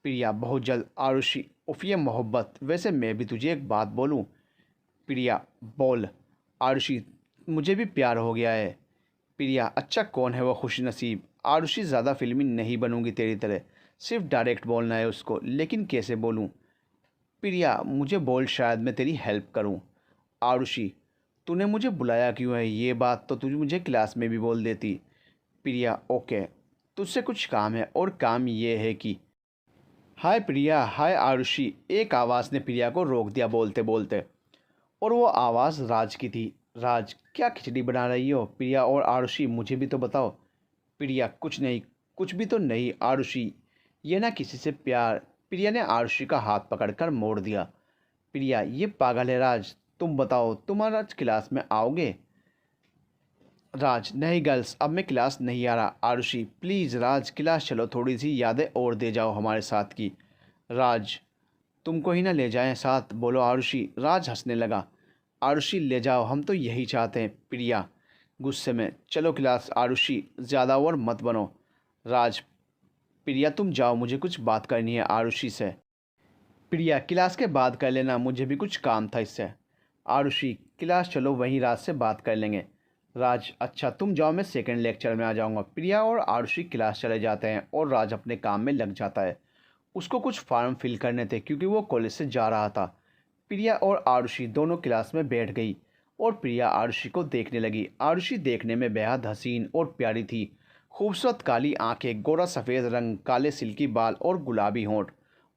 प्रिया, बहुत जल्द। आरुषि, उफ़ ये मोहब्बत, वैसे मैं भी तुझे एक बात बोलूँ? प्रिया, बोल। आरुषि, मुझे भी प्यार हो गया है। प्रिया, अच्छा कौन है वो खुशनसीब? आरुषि, ज़्यादा फिल्मी नहीं बनूंगी तेरी तरह, सिर्फ डायरेक्ट बोलना है उसको, लेकिन कैसे बोलूँ? प्रिया, मुझे बोल, शायद मैं तेरी हेल्प करूँ। आरुषि, तूने मुझे बुलाया क्यों है? ये बात तो तुझे मुझे क्लास में भी बोल देती। प्रिया, ओके, तुझसे कुछ काम है और काम ये है कि हाय प्रिया, हाय आरुषि। एक आवाज़ ने प्रिया को रोक दिया बोलते बोलते, और वो आवाज़ राज की थी। राज, क्या खिचड़ी बना रही हो? प्रिया और आरुषि, मुझे भी तो बताओ। प्रिया, कुछ नहीं, कुछ भी तो नहीं आरुषि, ये ना किसी से प्यार। प्रिया ने आरुषि का हाथ पकड़कर मोड़ दिया। प्रिया, ये पागल है राज, तुम बताओ, तुम आज क्लास में आओगे? राज, नहीं गर्ल्स, अब मैं क्लास नहीं आ रहा। आरुषि, प्लीज़ राज, क्लास चलो, थोड़ी सी यादें और दे जाओ हमारे साथ की। राज, तुमको ही ना ले जाएं साथ, बोलो आरुषि। राज हंसने लगा। आरुषि, ले जाओ, हम तो यही चाहते हैं। प्रिया गुस्से में, चलो क्लास। आरुषि, ज़्यादा और मत बनो। राज, प्रिया तुम जाओ, मुझे कुछ बात करनी है आरुषि से। प्रिया, क्लास के बाद कर लेना, मुझे भी कुछ काम था इससे। आरुषि, क्लास चलो, वहीं राज से बात कर लेंगे। राज, अच्छा तुम जाओ, मैं सेकंड लेक्चर में आ जाऊंगा। प्रिया और आरुषि क्लास चले जाते हैं और राज अपने काम में लग जाता है। उसको कुछ फॉर्म फिल करने थे क्योंकि वो कॉलेज से जा रहा था। प्रिया और आरुषि दोनों क्लास में बैठ गई और प्रिया आरुषि को देखने लगी। आरुषि देखने में बेहद हसीन और प्यारी थी। खूबसूरत काली आंखें, गोरा सफ़ेद रंग, काले सिल्की बाल और गुलाबी होंठ।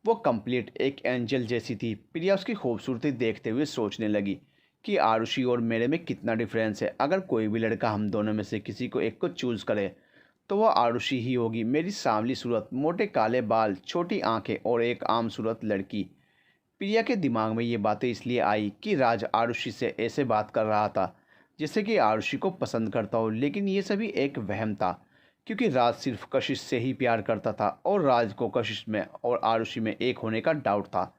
वो कंप्लीट एक एंजल जैसी थी। प्रिया उसकी खूबसूरती देखते हुए सोचने लगी कि आरुषि और मेरे में कितना डिफरेंस है। अगर कोई भी लड़का हम दोनों में से किसी को एक को चूज़ करे तो वह आरुषि ही होगी। मेरी सांवली सूरत, मोटे काले बाल, छोटी आंखें और एक आम सूरत लड़की। प्रिया के दिमाग में ये बातें इसलिए आई कि राज आरुषि से ऐसे बात कर रहा था जैसे कि आरुषि को पसंद करता हो, लेकिन ये सभी एक वहम था क्योंकि राज सिर्फ कशिश से ही प्यार करता था और राज को कशिश में और आरुषि में एक होने का डाउट था।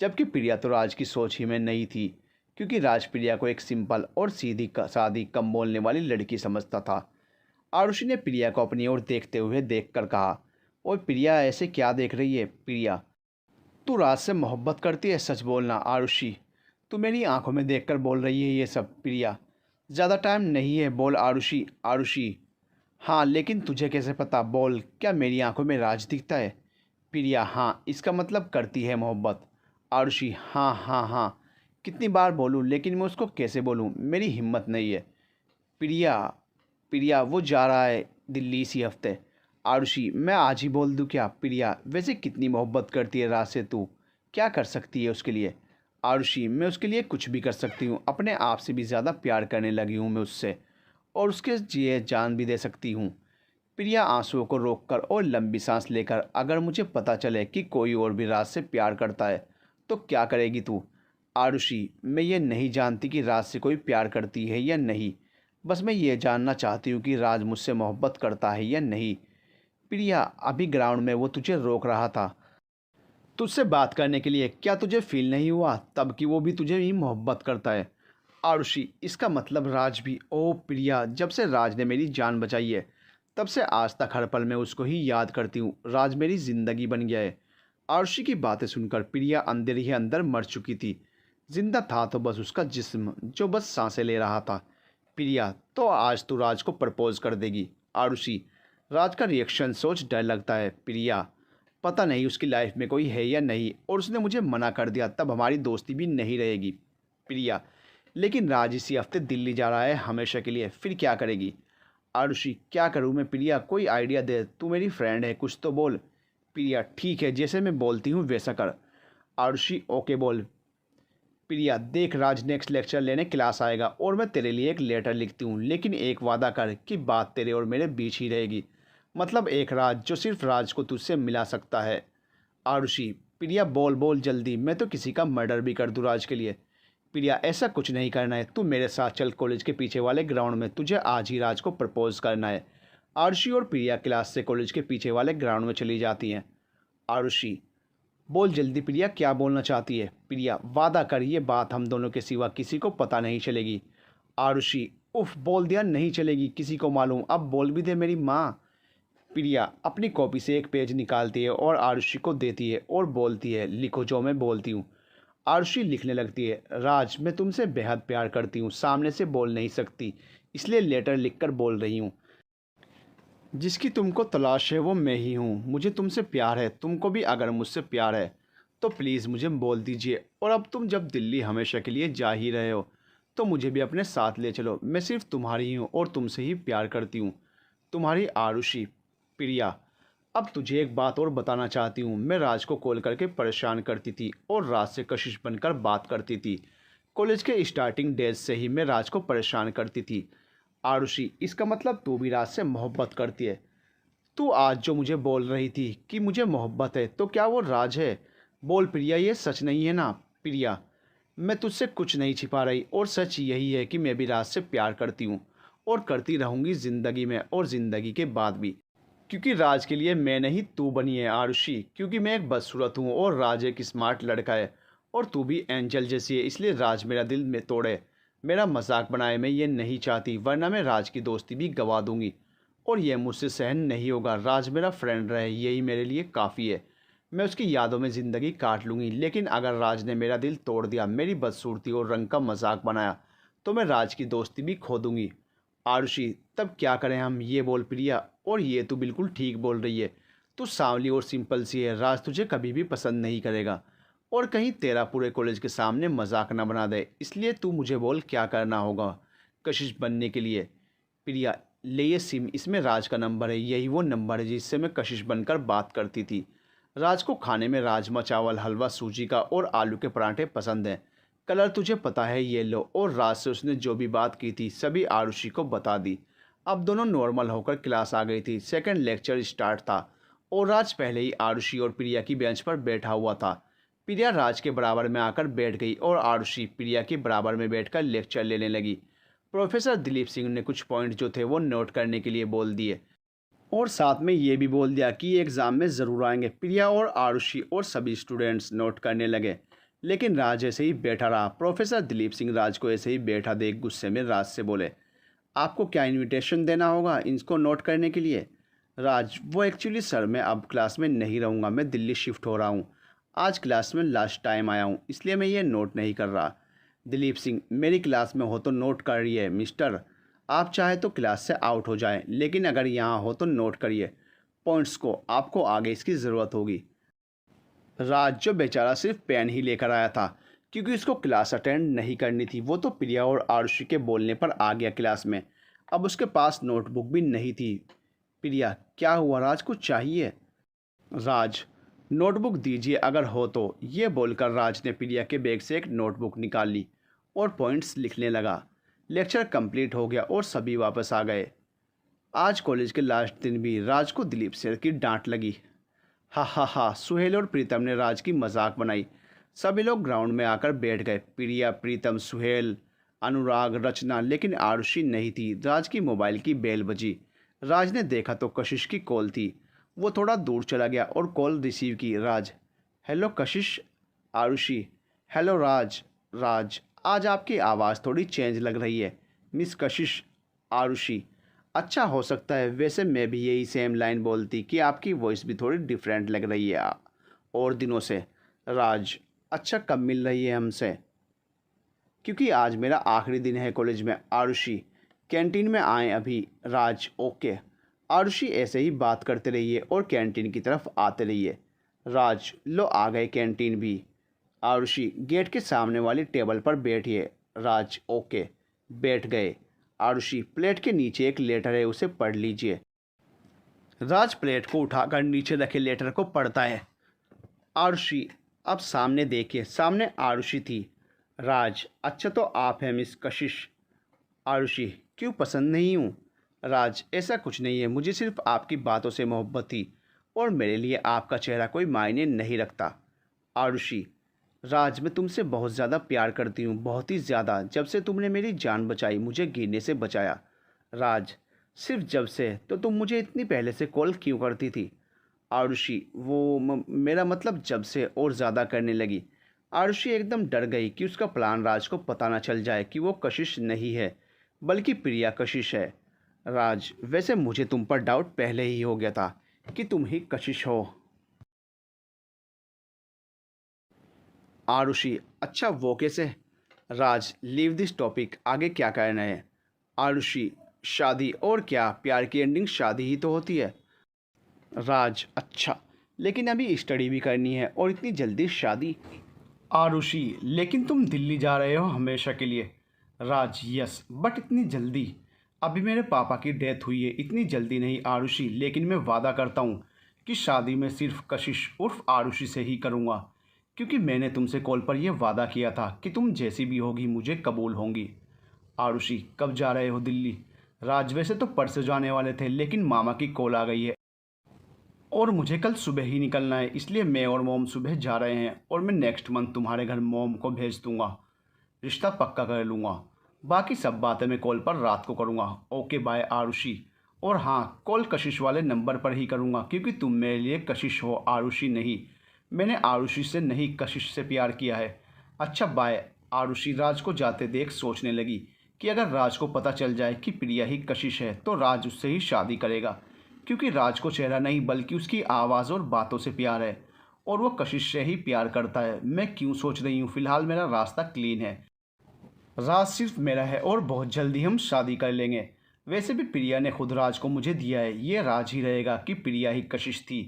जबकि प्रिया तो राज की सोच ही में नहीं थी क्योंकि राज प्रिया को एक सिंपल और सीधी सादी कम बोलने वाली लड़की समझता था। आरुषि ने प्रिया को अपनी ओर देखते हुए देखकर कहा, ओए प्रिया, ऐसे क्या देख रही है? प्रिया, तू राज से मोहब्बत करती है, सच बोलना। आरुषि, तू मेरी आंखों में देखकर बोल रही है ये सब? प्रिया, ज़्यादा टाइम नहीं है, बोल आरुषि। आरुषि, हाँ, लेकिन तुझे कैसे पता? बोल, क्या मेरी आंखों में राज दिखता है? प्रिया, हाँ, इसका मतलब करती है मोहब्बत। आरुषि, हाँ हाँ हाँ, कितनी बार बोलूँ, लेकिन मैं उसको कैसे बोलूँ, मेरी हिम्मत नहीं है। प्रिया, प्रिया, वो जा रहा है दिल्ली इसी हफ्ते। आरुषि, मैं आज ही बोल दूँ क्या? प्रिया, वैसे कितनी मोहब्बत करती है राज से तू, क्या कर सकती है उसके लिए? आरुषि, मैं उसके लिए कुछ भी कर सकती हूँ, अपने आप से भी ज़्यादा प्यार करने लगी हूँ मैं उससे, और उसके लिए जान भी दे सकती हूँ। प्रिया आंसुओं को रोककर और लंबी सांस लेकर, अगर मुझे पता चले कि कोई और भी राज से प्यार करता है तो क्या करेगी तू? आरुषि, मैं ये नहीं जानती कि राज से कोई प्यार करती है या नहीं, बस मैं ये जानना चाहती हूँ कि राज मुझसे मोहब्बत करता है या नहीं। प्रिया, अभी ग्राउंड में वो तुझे रोक रहा था तुझसे बात करने के लिए, क्या तुझे फील नहीं हुआ तब कि वो भी तुझे ही मोहब्बत करता है? आरुषि, इसका मतलब राज भी? ओ प्रिया, जब से राज ने मेरी जान बचाई है तब से आज तक हर पल मैं उसको ही याद करती हूँ। राज मेरी ज़िंदगी बन गया है। आरुषि की बातें सुनकर प्रिया अंदर ही अंदर मर चुकी थी। जिंदा था तो बस उसका जिस्म, जो बस सांसें ले रहा था। प्रिया, तो आज तू राज को प्रपोज कर देगी? आरुषि, राज का रिएक्शन सोच डर लगता है। प्रिया, पता नहीं उसकी लाइफ में कोई है या नहीं, और उसने मुझे मना कर दिया तब हमारी दोस्ती भी नहीं रहेगी। प्रिया, लेकिन राज इसी हफ्ते दिल्ली जा रहा है हमेशा के लिए, फिर क्या करेगी? आरुषि, क्या करूँ मैं? प्रिया, कोई आइडिया दे, तू मेरी फ्रेंड है, कुछ तो बोल। प्रिया, ठीक है, जैसे मैं बोलती हूँ वैसा कर। आरुषि, ओके बोल। प्रिया, देख, राज नेक्स्ट लेक्चर लेने क्लास आएगा और मैं तेरे लिए एक लेटर लिखती हूँ, लेकिन एक वादा कर कि बात तेरे और मेरे बीच ही रहेगी, मतलब एक राज जो सिर्फ राज को तुझसे मिला सकता है। आरुषि, प्रिया, बोल बोल जल्दी, मैं तो किसी का मर्डर भी कर दूँ राज के लिए। प्रिया, ऐसा कुछ नहीं करना है, तू मेरे साथ चल कॉलेज के पीछे वाले ग्राउंड में, तुझे आज ही राज को प्रपोज करना है। आरुषि और प्रिया क्लास से कॉलेज के पीछे वाले ग्राउंड में चली जाती हैं। आरुषि, बोल जल्दी प्रिया, क्या बोलना चाहती है? प्रिया, वादा कर ये बात हम दोनों के सिवा किसी को पता नहीं चलेगी। आरुषि, उफ, बोल दिया नहीं चलेगी किसी को मालूम, अब बोल भी दे मेरी माँ। प्रिया अपनी कॉपी से एक पेज निकालती है और आरुषि को देती है और बोलती है, लिखो जो मैं बोलती हूँ। आरुषि लिखने लगती है, राज मैं तुमसे बेहद प्यार करती हूँ, सामने से बोल नहीं सकती, इसलिए लेटर लिखकर बोल रही हूँ। जिसकी तुमको तलाश है वो मैं ही हूँ। मुझे तुमसे प्यार है, तुमको भी अगर मुझसे प्यार है तो प्लीज़ मुझे बोल दीजिए। और अब तुम जब दिल्ली हमेशा के लिए जा ही रहे हो तो मुझे भी अपने साथ ले चलो। मैं सिर्फ तुम्हारी ही हूँ और तुमसे ही प्यार करती हूँ। तुम्हारी आरुषि। प्रिया, अब तुझे एक बात और बताना चाहती हूँ। मैं राज को कॉल करके परेशान करती थी और राज से कशिश बनकर बात करती थी। कॉलेज के स्टार्टिंग डेज से ही मैं राज को परेशान करती थी। आरुषि, इसका मतलब तू भी राज से मोहब्बत करती है? तू आज जो मुझे बोल रही थी कि मुझे मोहब्बत है, तो क्या वो राज है? बोल प्रिया, ये सच नहीं है ना? प्रिया, मैं तुझसे कुछ नहीं छिपा रही और सच यही है कि मैं भी राज से प्यार करती हूँ और करती रहूँगी ज़िंदगी में और ज़िंदगी के बाद भी। क्योंकि राज के लिए मैं नहीं तू बनी है आरुषि, क्योंकि मैं एक बदसूरत हूँ और राज एक स्मार्ट लड़का है और तू भी एंजल जैसी है, इसलिए राज मेरा दिल में तोड़े, मेरा मजाक बनाए, मैं ये नहीं चाहती, वरना मैं राज की दोस्ती भी गवा दूंगी और यह मुझसे सहन नहीं होगा। राज मेरा फ्रेंड रहे, यही मेरे लिए काफ़ी है। मैं उसकी यादों में ज़िंदगी काट लूँगी, लेकिन अगर राज ने मेरा दिल तोड़ दिया, मेरी बदसूरती और रंग का मजाक बनाया, तो मैं राज की दोस्ती भी खो दूँगी। आरुषि, तब क्या करें हम, ये बोल प्रिया। और ये तू बिल्कुल ठीक बोल रही है, तू सांवली और सिंपल सी है, राज तुझे कभी भी पसंद नहीं करेगा और कहीं तेरा पूरे कॉलेज के सामने मजाक ना बना दे, इसलिए तू मुझे बोल क्या करना होगा कशिश बनने के लिए। प्रिया, ले ये सिम, इसमें राज का नंबर है, यही वो नंबर है जिससे मैं कशिश बनकर बात करती थी। राज को खाने में राजमा चावल, हलवा, सूजी का और आलू के पराठे पसंद हैं। कलर तुझे पता है, ये लो। और राज से उसने जो भी बात की थी सभी आरुषि को बता दी। अब दोनों नॉर्मल होकर क्लास आ गई थी। सेकंड लेक्चर स्टार्ट था और राज पहले ही आरुषि और प्रिया की बेंच पर बैठा हुआ था। प्रिया राज के बराबर में आकर बैठ गई और आरुषि प्रिया के बराबर में बैठकर लेक्चर लेने लगी। प्रोफेसर दिलीप सिंह ने कुछ पॉइंट जो थे वो नोट करने के लिए बोल दिए और साथ में ये भी बोल दिया कि ये एग्ज़ाम में ज़रूर आएंगे। प्रिया और आरुषि और सभी स्टूडेंट्स नोट करने लगे, लेकिन राज ऐसे ही बैठा रहा। प्रोफेसर दिलीप सिंह राज को ऐसे ही बैठा देख गुस्से में राज से बोले, आपको क्या इनविटेशन देना होगा इनको नोट करने के लिए? राज, वो एक्चुअली सर मैं अब क्लास में नहीं रहूँगा, मैं दिल्ली शिफ्ट हो रहा हूँ। आज क्लास में लास्ट टाइम आया हूँ, इसलिए मैं ये नोट नहीं कर रहा। दिलीप सिंह, मेरी क्लास में हो तो नोट करिए मिस्टर, आप चाहे तो क्लास से आउट हो जाएं, लेकिन अगर यहाँ हो तो नोट करिए पॉइंट्स को, आपको आगे इसकी ज़रूरत होगी। राज, जो बेचारा सिर्फ पेन ही लेकर आया था क्योंकि उसको क्लास अटेंड नहीं करनी थी, वो तो प्रिया और आरुषि के बोलने पर आ गया क्लास में। अब उसके पास नोटबुक भी नहीं थी। प्रिया, क्या हुआ राज, कुछ चाहिए? राज, नोटबुक दीजिए अगर हो तो। ये बोलकर राज ने प्रिया के बैग से एक नोटबुक निकाल ली और पॉइंट्स लिखने लगा। लेक्चर कंप्लीट हो गया और सभी वापस आ गए। आज कॉलेज के लास्ट दिन भी राज को दिलीप सर की डांट लगी। हा हा हा, सुहेल और प्रीतम ने राज की मजाक बनाई। सभी लोग ग्राउंड में आकर बैठ गए। प्रिया, प्रीतम, सुहेल, अनुराग, रचना, लेकिन आरुषि नहीं थी। राज की मोबाइल की बेल बजी। राज ने देखा तो कशिश की कॉल थी। वो थोड़ा दूर चला गया और कॉल रिसीव की। राज, हेलो कशिश। आरुषि, हेलो राज। राज, आज आपकी आवाज़ थोड़ी चेंज लग रही है मिस कशिश। आरुषि, अच्छा हो सकता है, वैसे मैं भी यही सेम लाइन बोलती कि आपकी वॉइस भी थोड़ी डिफरेंट लग रही है और दिनों से। राज, अच्छा कब मिल रही है हमसे? क्योंकि आज मेरा आखिरी दिन है कॉलेज में। आरुषि, कैंटीन में आए अभी। राज, ओके। आरुषि, ऐसे ही बात करते रहिए और कैंटीन की तरफ आते रहिए। राज, लो आ गए कैंटीन भी। आरुषि, गेट के सामने वाली टेबल पर बैठिए। राज, ओके। बैठ गए। आरुषि, प्लेट के नीचे एक लेटर है, उसे पढ़ लीजिए। राज प्लेट को उठाकर नीचे रखे लेटर को पढ़ता है। आरुषि, अब सामने देखिए। सामने आरुषि थी। राज, अच्छा तो आप हैं मिस कशिश। आरुषि, क्यों पसंद नहीं हूँ? राज, ऐसा कुछ नहीं है, मुझे सिर्फ आपकी बातों से मोहब्बत थी और मेरे लिए आपका चेहरा कोई मायने नहीं रखता। आरुषि, राज, मैं तुमसे बहुत ज़्यादा प्यार करती हूँ, बहुत ही ज़्यादा। जब से तुमने मेरी जान बचाई, मुझे गिरने से बचाया। राज, सिर्फ जब से? तो तुम मुझे इतनी पहले से कॉल क्यों करती थी? आरुषि वो मेरा मतलब जब से और ज़्यादा करने लगी। आरुषि एकदम डर गई कि उसका प्लान राज को पता ना चल जाए कि वो कशिश नहीं है बल्कि प्रिया कशिश है। राज, वैसे मुझे तुम पर डाउट पहले ही हो गया था कि तुम ही कशिश हो। आरुषि, अच्छा वो कैसे? राज, लीव दिस टॉपिक, आगे क्या करना है? आरुषि, शादी और क्या, प्यार की एंडिंग शादी ही तो होती है। राज, अच्छा लेकिन अभी स्टडी भी करनी है और इतनी जल्दी शादी? आरुषि, लेकिन तुम दिल्ली जा रहे हो हमेशा के लिए। राज, यस बट इतनी जल्दी? अभी मेरे पापा की डेथ हुई है, इतनी जल्दी नहीं आरुषि, लेकिन मैं वादा करता हूँ कि शादी में सिर्फ कशिश उर्फ आरुषि से ही करूँगा, क्योंकि मैंने तुमसे कॉल पर यह वादा किया था कि तुम जैसी भी होगी मुझे कबूल होंगी। आरुषि, कब जा रहे हो दिल्ली? राज, वैसे तो परसों जाने वाले थे लेकिन मामा की कॉल आ गई है और मुझे कल सुबह ही निकलना है, इसलिए मैं और मोम सुबह जा रहे हैं और मैं नेक्स्ट मंथ तुम्हारे घर मोम को भेज दूंगा, रिश्ता पक्का कर लूँगा। बाकी सब बातें मैं कॉल पर रात को करूँगा। Okay bye Arushi. और हाँ, कॉल कशिश वाले नंबर पर ही करूँगा क्योंकि तुम मेरे लिए कशिश हो, आरुषि नहीं। मैंने आरुषि से नहीं कशिश से प्यार किया है। अच्छा बाय। आरुषि राज को जाते देख सोचने लगी कि अगर राज को पता चल जाए कि प्रिया ही कशिश है तो राज उससे ही शादी करेगा, क्योंकि राज को चेहरा नहीं बल्कि उसकी आवाज़ और बातों से प्यार है और वो कशिश से ही प्यार करता है। मैं क्यों सोच रही हूँ, फ़िलहाल मेरा रास्ता क्लीन है। राज सिर्फ मेरा है और बहुत जल्दी हम शादी कर लेंगे। वैसे भी प्रिया ने खुद राज को मुझे दिया है, ये राज ही रहेगा कि प्रिया ही कशिश थी।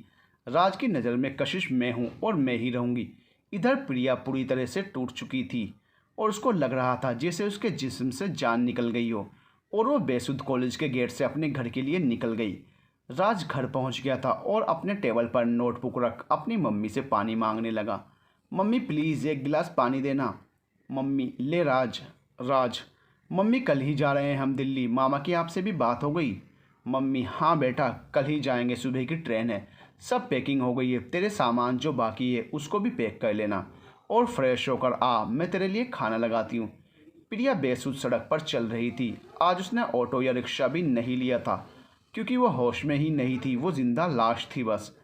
राज की नज़र में कशिश मैं हूँ और मैं ही रहूँगी। इधर प्रिया पूरी तरह से टूट चुकी थी और उसको लग रहा था जैसे उसके जिस्म से जान निकल गई हो और वो बेसुध कॉलेज के गेट से अपने घर के लिए निकल गई। राज घर पहुंच गया था और अपने टेबल पर नोटबुक रख अपनी मम्मी से पानी मांगने लगा। मम्मी प्लीज़ एक गिलास पानी देना। मम्मी, ले राज। राज, मम्मी कल ही जा रहे हैं हम दिल्ली, मामा की आपसे भी बात हो गई? मम्मी, हाँ बेटा कल ही जाएंगे, सुबह की ट्रेन है, सब पैकिंग हो गई है, तेरे सामान जो बाकी है उसको भी पैक कर लेना और फ्रेश होकर आ, मैं तेरे लिए खाना लगाती हूँ। प्रिया बेसुध सड़क पर चल रही थी। आज उसने ऑटो या रिक्शा भी नहीं लिया था क्योंकि वो होश में ही नहीं थी, वो जिंदा लाश थी बस।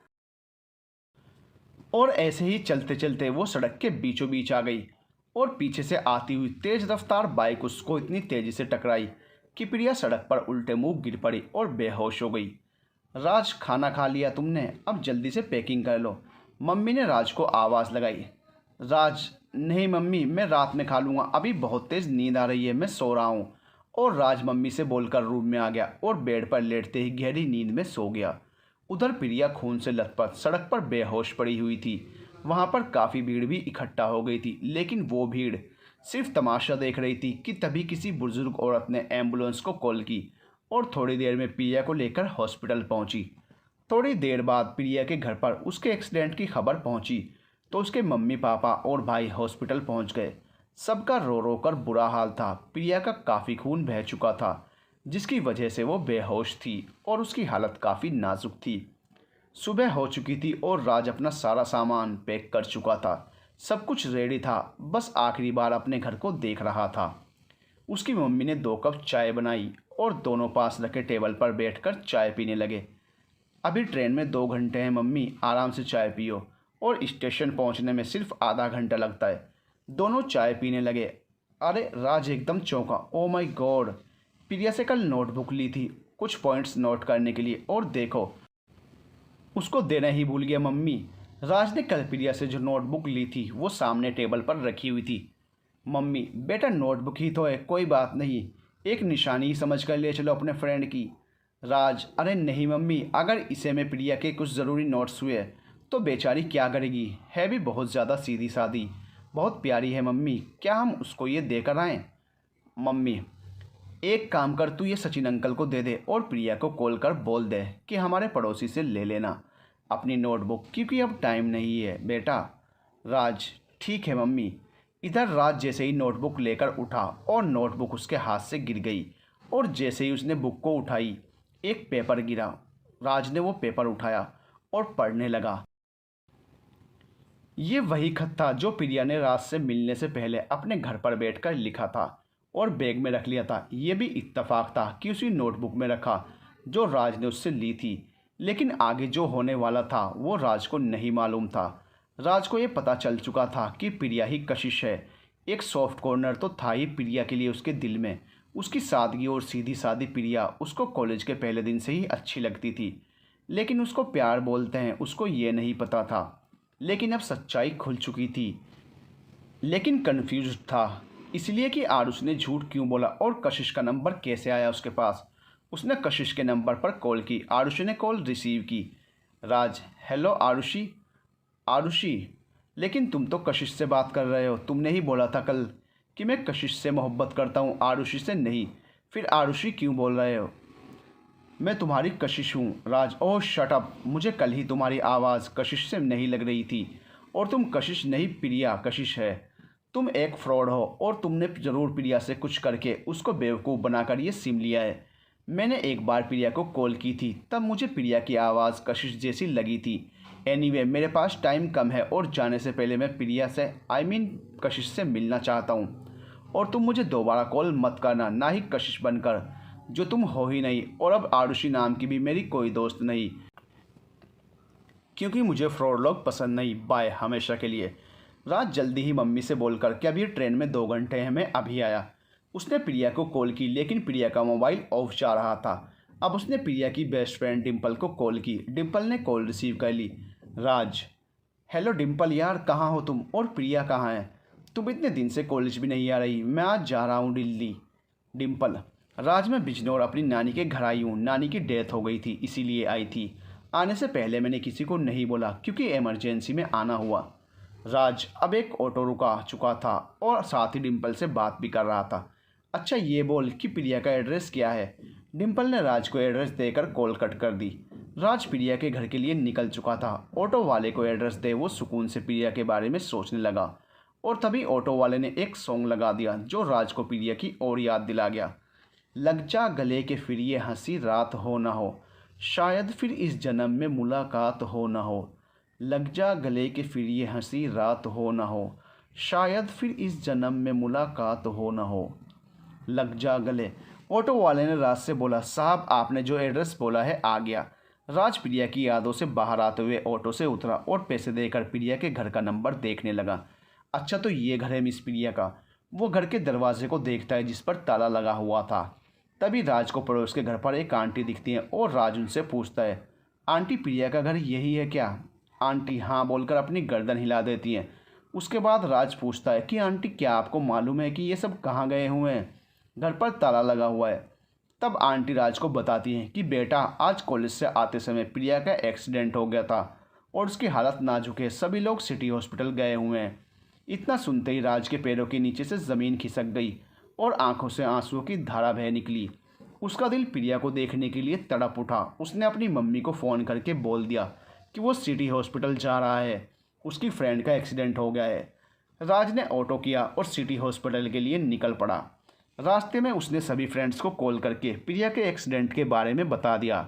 और ऐसे ही चलते चलते वो सड़क के बीचों बीच आ गई और पीछे से आती हुई तेज रफ्तार बाइक उसको इतनी तेजी से टकराई कि प्रिया सड़क पर उल्टे मुंह गिर पड़ी और बेहोश हो गई। राज, खाना खा लिया तुमने? अब जल्दी से पैकिंग कर लो, मम्मी ने राज को आवाज़ लगाई। राज, नहीं मम्मी मैं रात में खा लूँगा, अभी बहुत तेज़ नींद आ रही है, मैं सो रहा हूँ। और राज मम्मी से बोलकर रूम में आ गया और बेड पर लेटते ही गहरी नींद में सो गया। उधर प्रिया खून से लथपथ सड़क पर बेहोश पड़ी हुई थी। वहाँ पर काफ़ी भीड़ भी इकट्ठा हो गई थी, लेकिन वो भीड़ सिर्फ तमाशा देख रही थी कि तभी किसी बुजुर्ग औरत ने एम्बुलेंस को कॉल की और थोड़ी देर में प्रिया को लेकर हॉस्पिटल पहुंची। थोड़ी देर बाद प्रिया के घर पर उसके एक्सीडेंट की खबर पहुंची तो उसके मम्मी पापा और भाई हॉस्पिटल पहुंच गए। सबका रो रो कर बुरा हाल था। प्रिया का काफ़ी खून बह चुका था जिसकी वजह से वो बेहोश थी और उसकी हालत काफ़ी नाजुक थी। सुबह हो चुकी थी और राज अपना सारा सामान पैक कर चुका था। सब कुछ रेडी था, बस आखिरी बार अपने घर को देख रहा था। उसकी मम्मी ने 2 कप चाय बनाई और दोनों पास रखे टेबल पर बैठकर चाय पीने लगे। अभी ट्रेन में 2 घंटे हैं मम्मी, आराम से चाय पियो, और स्टेशन पहुंचने में सिर्फ आधा घंटा लगता है। दोनों चाय पीने लगे। अरे राज एकदम चौंका, ओ माय गॉड, प्रिया से कल नोटबुक ली थी कुछ पॉइंट्स नोट करने के लिए और देखो उसको देना ही भूल गया मम्मी। राज ने कल प्रिया से जो नोटबुक ली थी वो सामने टेबल पर रखी हुई थी। मम्मी, बेटा नोटबुक ही तो है, कोई बात नहीं, एक निशानी ही समझ कर ले चलो अपने फ्रेंड की। राज, अरे नहीं मम्मी, अगर इसे में प्रिया के कुछ ज़रूरी नोट्स हुए तो बेचारी क्या करेगी, है भी बहुत ज़्यादा सीधी सादी, बहुत प्यारी है मम्मी, क्या हम उसको ये देकर आएँ? मम्मी, एक काम कर, तू ये सचिन अंकल को दे दे और प्रिया को कॉल कर बोल दे कि हमारे पड़ोसी से ले लेना अपनी नोटबुक, क्योंकि अब टाइम नहीं है बेटा। राज, ठीक है मम्मी। इधर राज जैसे ही नोटबुक लेकर उठा और नोटबुक उसके हाथ से गिर गई और जैसे ही उसने बुक को उठाई एक पेपर गिरा। राज ने वो पेपर उठाया और पढ़ने लगा। ये वही खत था जो प्रिया ने राज से मिलने से पहले अपने घर पर बैठकर लिखा था और बैग में रख लिया था। ये भी इत्तेफाक था कि उसी नोटबुक में रखा जो राज ने उससे ली थी, लेकिन आगे जो होने वाला था वो राज को नहीं मालूम था। राज को ये पता चल चुका था कि प्रिया ही कशिश है। एक सॉफ्ट कॉर्नर तो था ही प्रिया के लिए उसके दिल में। उसकी सादगी और सीधी सादी प्रिया उसको कॉलेज के पहले दिन से ही अच्छी लगती थी, लेकिन उसको प्यार बोलते हैं उसको ये नहीं पता था। लेकिन अब सच्चाई खुल चुकी थी, लेकिन कन्फ्यूज था इसलिए कि आरुष ने झूठ क्यों बोला और कशिश का नंबर कैसे आया उसके पास। उसने कशिश के नंबर पर कॉल की। आरुषि ने कॉल रिसीव की। राज, हेलो आरुषि। आरुषि, लेकिन तुम तो कशिश से बात कर रहे हो। तुमने ही बोला था कल कि मैं कशिश से मोहब्बत करता हूँ, आरुषि से नहीं। फिर आरुषि क्यों बोल रहे हो? मैं तुम्हारी कशिश हूँ। राज, ओह शट अप। मुझे कल ही तुम्हारी आवाज़ कशिश से नहीं लग रही थी। और तुम कशिश नहीं, प्रिया कशिश है। तुम एक फ्रॉड हो और तुमने ज़रूर प्रिया से कुछ करके उसको बेवकूफ़ बनाकर ये सिम लिया है। मैंने एक बार प्रिया को कॉल की थी, तब मुझे प्रिया की आवाज़ कशिश जैसी लगी थी। एनीवे, मेरे पास टाइम कम है और जाने से पहले मैं प्रिया से कशिश से मिलना चाहता हूँ। और तुम मुझे दोबारा कॉल मत करना, ना ही कशिश बनकर, जो तुम हो ही नहीं। और अब आरुषि नाम की भी मेरी कोई दोस्त नहीं, क्योंकि मुझे फ्रॉड लोग पसंद नहीं। बाय, हमेशा के लिए। राज जल्दी ही मम्मी से बोलकर कि अभी ट्रेन में 2 घंटे हैं, मैं अभी आया। उसने प्रिया को कॉल की, लेकिन प्रिया का मोबाइल ऑफ जा रहा था। अब उसने प्रिया की बेस्ट फ्रेंड डिम्पल को कॉल की। डिम्पल ने कॉल रिसीव कर ली। राज, हेलो डिम्पल यार, कहाँ हो तुम? और प्रिया कहाँ है? तुम इतने दिन से कॉलेज भी नहीं आ रही। मैं आज जा रहा हूँ दिल्ली। डिम्पल, राज मैं बिजनौर अपनी नानी के घर आई हूँ। नानी की डेथ हो गई थी, इसीलिए आई थी। आने से पहले मैंने किसी को नहीं बोला क्योंकि इमरजेंसी में आना हुआ। राज अब एक ऑटो रुका चुका था और साथ ही डिम्पल से बात भी कर रहा था। अच्छा ये बोल कि प्रिया का एड्रेस क्या है? डिम्पल ने राज को एड्रेस देकर कॉल कट कर दी। राज प्रिया के घर के लिए निकल चुका था। ऑटो वाले को एड्रेस दे वो सुकून से प्रिया के बारे में सोचने लगा। और तभी ऑटो वाले ने एक सॉन्ग लगा दिया जो राज को प्रिया की और याद दिला गया। लग जा गले के फिर ये हंसी रात हो ना हो, शायद फिर इस जन्म में मुलाकात हो ना हो। लग जा गले के फिर ये हंसी रात हो ना हो, शायद फिर इस जन्म में मुलाकात हो ना हो। लग जा गले। ऑटो वाले ने राज से बोला, साहब आपने जो एड्रेस बोला है आ गया। राज प्रिया की यादों से बाहर आते हुए ऑटो से उतरा और पैसे देकर प्रिया के घर का नंबर देखने लगा। अच्छा तो ये घर है मिस प्रिया का। वो घर के दरवाजे को देखता है जिस पर ताला लगा हुआ था। तभी राज को पड़ोस के घर पर एक आंटी दिखती है और राज उनसे पूछता है, आंटी प्रिया का घर यही है क्या? आंटी हाँ बोलकर अपनी गर्दन हिला देती हैं। उसके बाद राज पूछता है कि आंटी क्या आपको मालूम है कि ये सब कहाँ गए हुए हैं? घर पर ताला लगा हुआ है। तब आंटी राज को बताती हैं कि बेटा आज कॉलेज से आते समय प्रिया का एक्सीडेंट हो गया था और उसकी हालत नाजुक है। सभी लोग सिटी हॉस्पिटल गए हुए हैं। इतना सुनते ही राज के पैरों के नीचे से ज़मीन खिसक गई और आंखों से आंसुओं की धारा बह निकली। उसका दिल प्रिया को देखने के लिए तड़प उठा। उसने अपनी मम्मी को फ़ोन करके बोल दिया कि वो सिटी हॉस्पिटल जा रहा है, उसकी फ्रेंड का एक्सीडेंट हो गया है। राज ने ऑटो किया और सिटी हॉस्पिटल के लिए निकल पड़ा। रास्ते में उसने सभी फ्रेंड्स को कॉल करके प्रिया के एक्सीडेंट के बारे में बता दिया।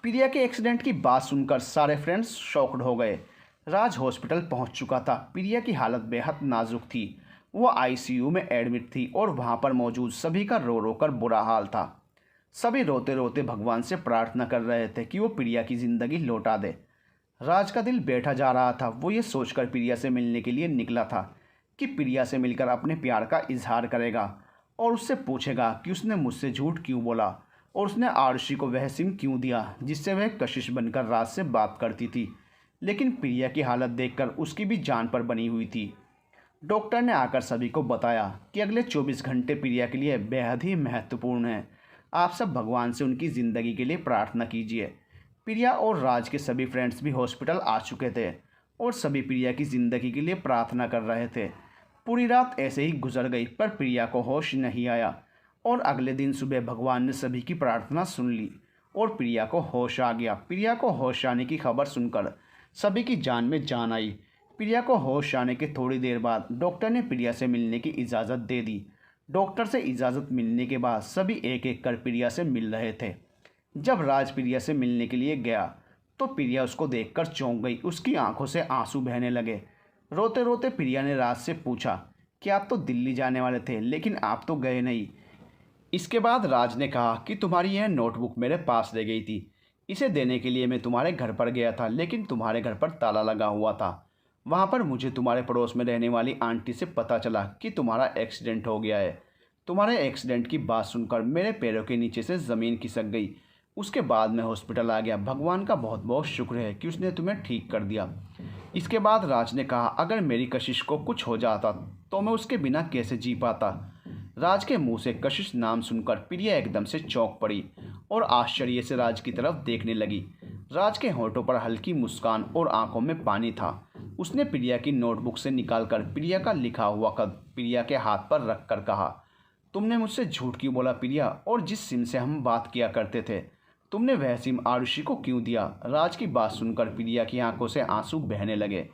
प्रिया के एक्सीडेंट की बात सुनकर सारे फ्रेंड्स शॉक्ड हो गए। राज हॉस्पिटल पहुंच चुका था। प्रिया की हालत बेहद नाजुक थी। वो आईसीयू में एडमिट थी और वहां पर मौजूद सभी का रो रो कर बुरा हाल था। सभी रोते रोते भगवान से प्रार्थना कर रहे थे कि वो प्रिया की ज़िंदगी लौटा दे। राज का दिल बैठा जा रहा था। वो ये सोचकर प्रिया से मिलने के लिए निकला था कि प्रिया से मिलकर अपने प्यार का इजहार करेगा और उससे पूछेगा कि उसने मुझसे झूठ क्यों बोला और उसने आरुषि को वह सिम क्यों दिया जिससे वह कशिश बनकर राज से बात करती थी। लेकिन प्रिया की हालत देखकर उसकी भी जान पर बनी हुई थी। डॉक्टर ने आकर सभी को बताया कि अगले 24 घंटे प्रिया के लिए बेहद ही महत्वपूर्ण हैं। आप सब भगवान से उनकी ज़िंदगी के लिए प्रार्थना कीजिए। प्रिया और राज के सभी फ्रेंड्स भी हॉस्पिटल आ चुके थे और सभी प्रिया की ज़िंदगी के लिए प्रार्थना कर रहे थे। पूरी रात ऐसे ही गुजर गई पर प्रिया को होश नहीं आया और अगले दिन सुबह भगवान ने सभी की प्रार्थना सुन ली और प्रिया को होश आ गया। प्रिया को होश आने की खबर सुनकर सभी की जान में जान आई। प्रिया को होश आने के थोड़ी देर बाद डॉक्टर ने प्रिया से मिलने की इजाज़त दे दी। डॉक्टर से इजाज़त मिलने के बाद सभी एक एक कर प्रिया से मिल रहे थे। जब राज प्रिया से मिलने के लिए गया तो प्रिया उसको देखकर चौंक गई। उसकी आंखों से आंसू बहने लगे। रोते रोते प्रिया ने राज से पूछा कि आप तो दिल्ली जाने वाले थे लेकिन आप तो गए नहीं। इसके बाद राज ने कहा कि तुम्हारी यह नोटबुक मेरे पास रह गई थी, इसे देने के लिए मैं तुम्हारे घर पर गया था, लेकिन तुम्हारे घर पर ताला लगा हुआ था। वहाँ पर मुझे तुम्हारे पड़ोस में रहने वाली आंटी से पता चला कि तुम्हारा एक्सीडेंट हो गया है। तुम्हारे एक्सीडेंट की बात सुनकर मेरे पैरों के नीचे से ज़मीन खिसक गई। उसके बाद मैं हॉस्पिटल आ गया। भगवान का बहुत बहुत शुक्र है कि उसने तुम्हें ठीक कर दिया। इसके बाद राज ने कहा, अगर मेरी कशिश को कुछ हो जाता तो मैं उसके बिना कैसे जी पाता। राज के मुंह से कशिश नाम सुनकर प्रिया एकदम से चौंक पड़ी और आश्चर्य से राज की तरफ देखने लगी। राज के होंठों पर हल्की मुस्कान और आंखों में पानी था। उसने प्रिया की नोटबुक से निकालकर प्रिया का लिखा हुआ खत प्रिया के हाथ पर रखकर कहा, तुमने मुझसे झूठ क्यों बोला प्रिया, और जिस सिम से हम बात किया करते थे तुमने वह सिम आरुषि को क्यों दिया। राज की बात सुनकर प्रिया की आंखों से आंसू बहने लगे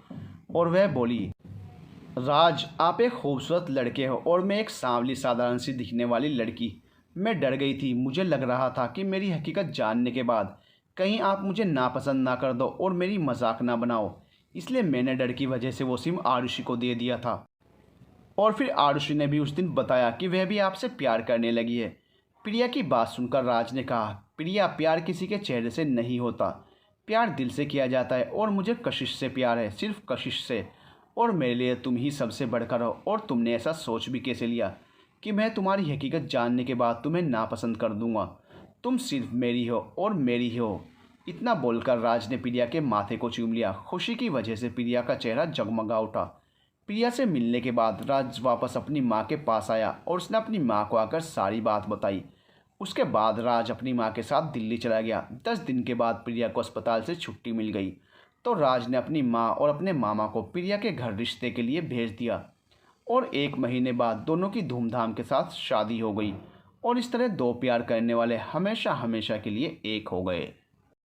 और वह बोली, राज, आप एक खूबसूरत लड़के हो और मैं एक सांवली साधारण सी दिखने वाली लड़की। मैं डर गई थी। मुझे लग रहा था कि मेरी हकीकत जानने के बाद कहीं आप मुझे नापसंद ना कर दो और मेरी मजाक ना बनाओ। इसलिए मैंने डर की वजह से वो सिम आरुषि को दे दिया था। और फिर आरुषि ने भी उस दिन बताया कि वह भी आपसे प्यार करने लगी है। प्रिया की बात सुनकर राज ने कहा, प्रिया, प्यार किसी के चेहरे से नहीं होता। प्यार दिल से किया जाता है और मुझे कशिश से प्यार है, सिर्फ कशिश से। और मेरे लिए तुम ही सबसे बढ़कर हो। और तुमने ऐसा सोच भी कैसे लिया कि मैं तुम्हारी हकीकत जानने के बाद तुम्हें नापसंद कर दूंगा। तुम सिर्फ मेरी हो और मेरी ही हो। इतना बोलकर राज ने प्रिया के माथे को चूम लिया। खुशी की वजह से प्रिया का चेहरा जगमगा उठा। प्रिया से मिलने के बाद राज वापस अपनी माँ के पास आया और उसने अपनी माँ को आकर सारी बात बताई। उसके बाद राज अपनी माँ के साथ दिल्ली चला गया। 10 दिन के बाद प्रिया को अस्पताल से छुट्टी मिल गई तो राज ने अपनी माँ और अपने मामा को प्रिया के घर रिश्ते के लिए भेज दिया और 1 महीने बाद दोनों की धूमधाम के साथ शादी हो गई। और इस तरह दो प्यार करने वाले हमेशा हमेशा के लिए एक हो गए।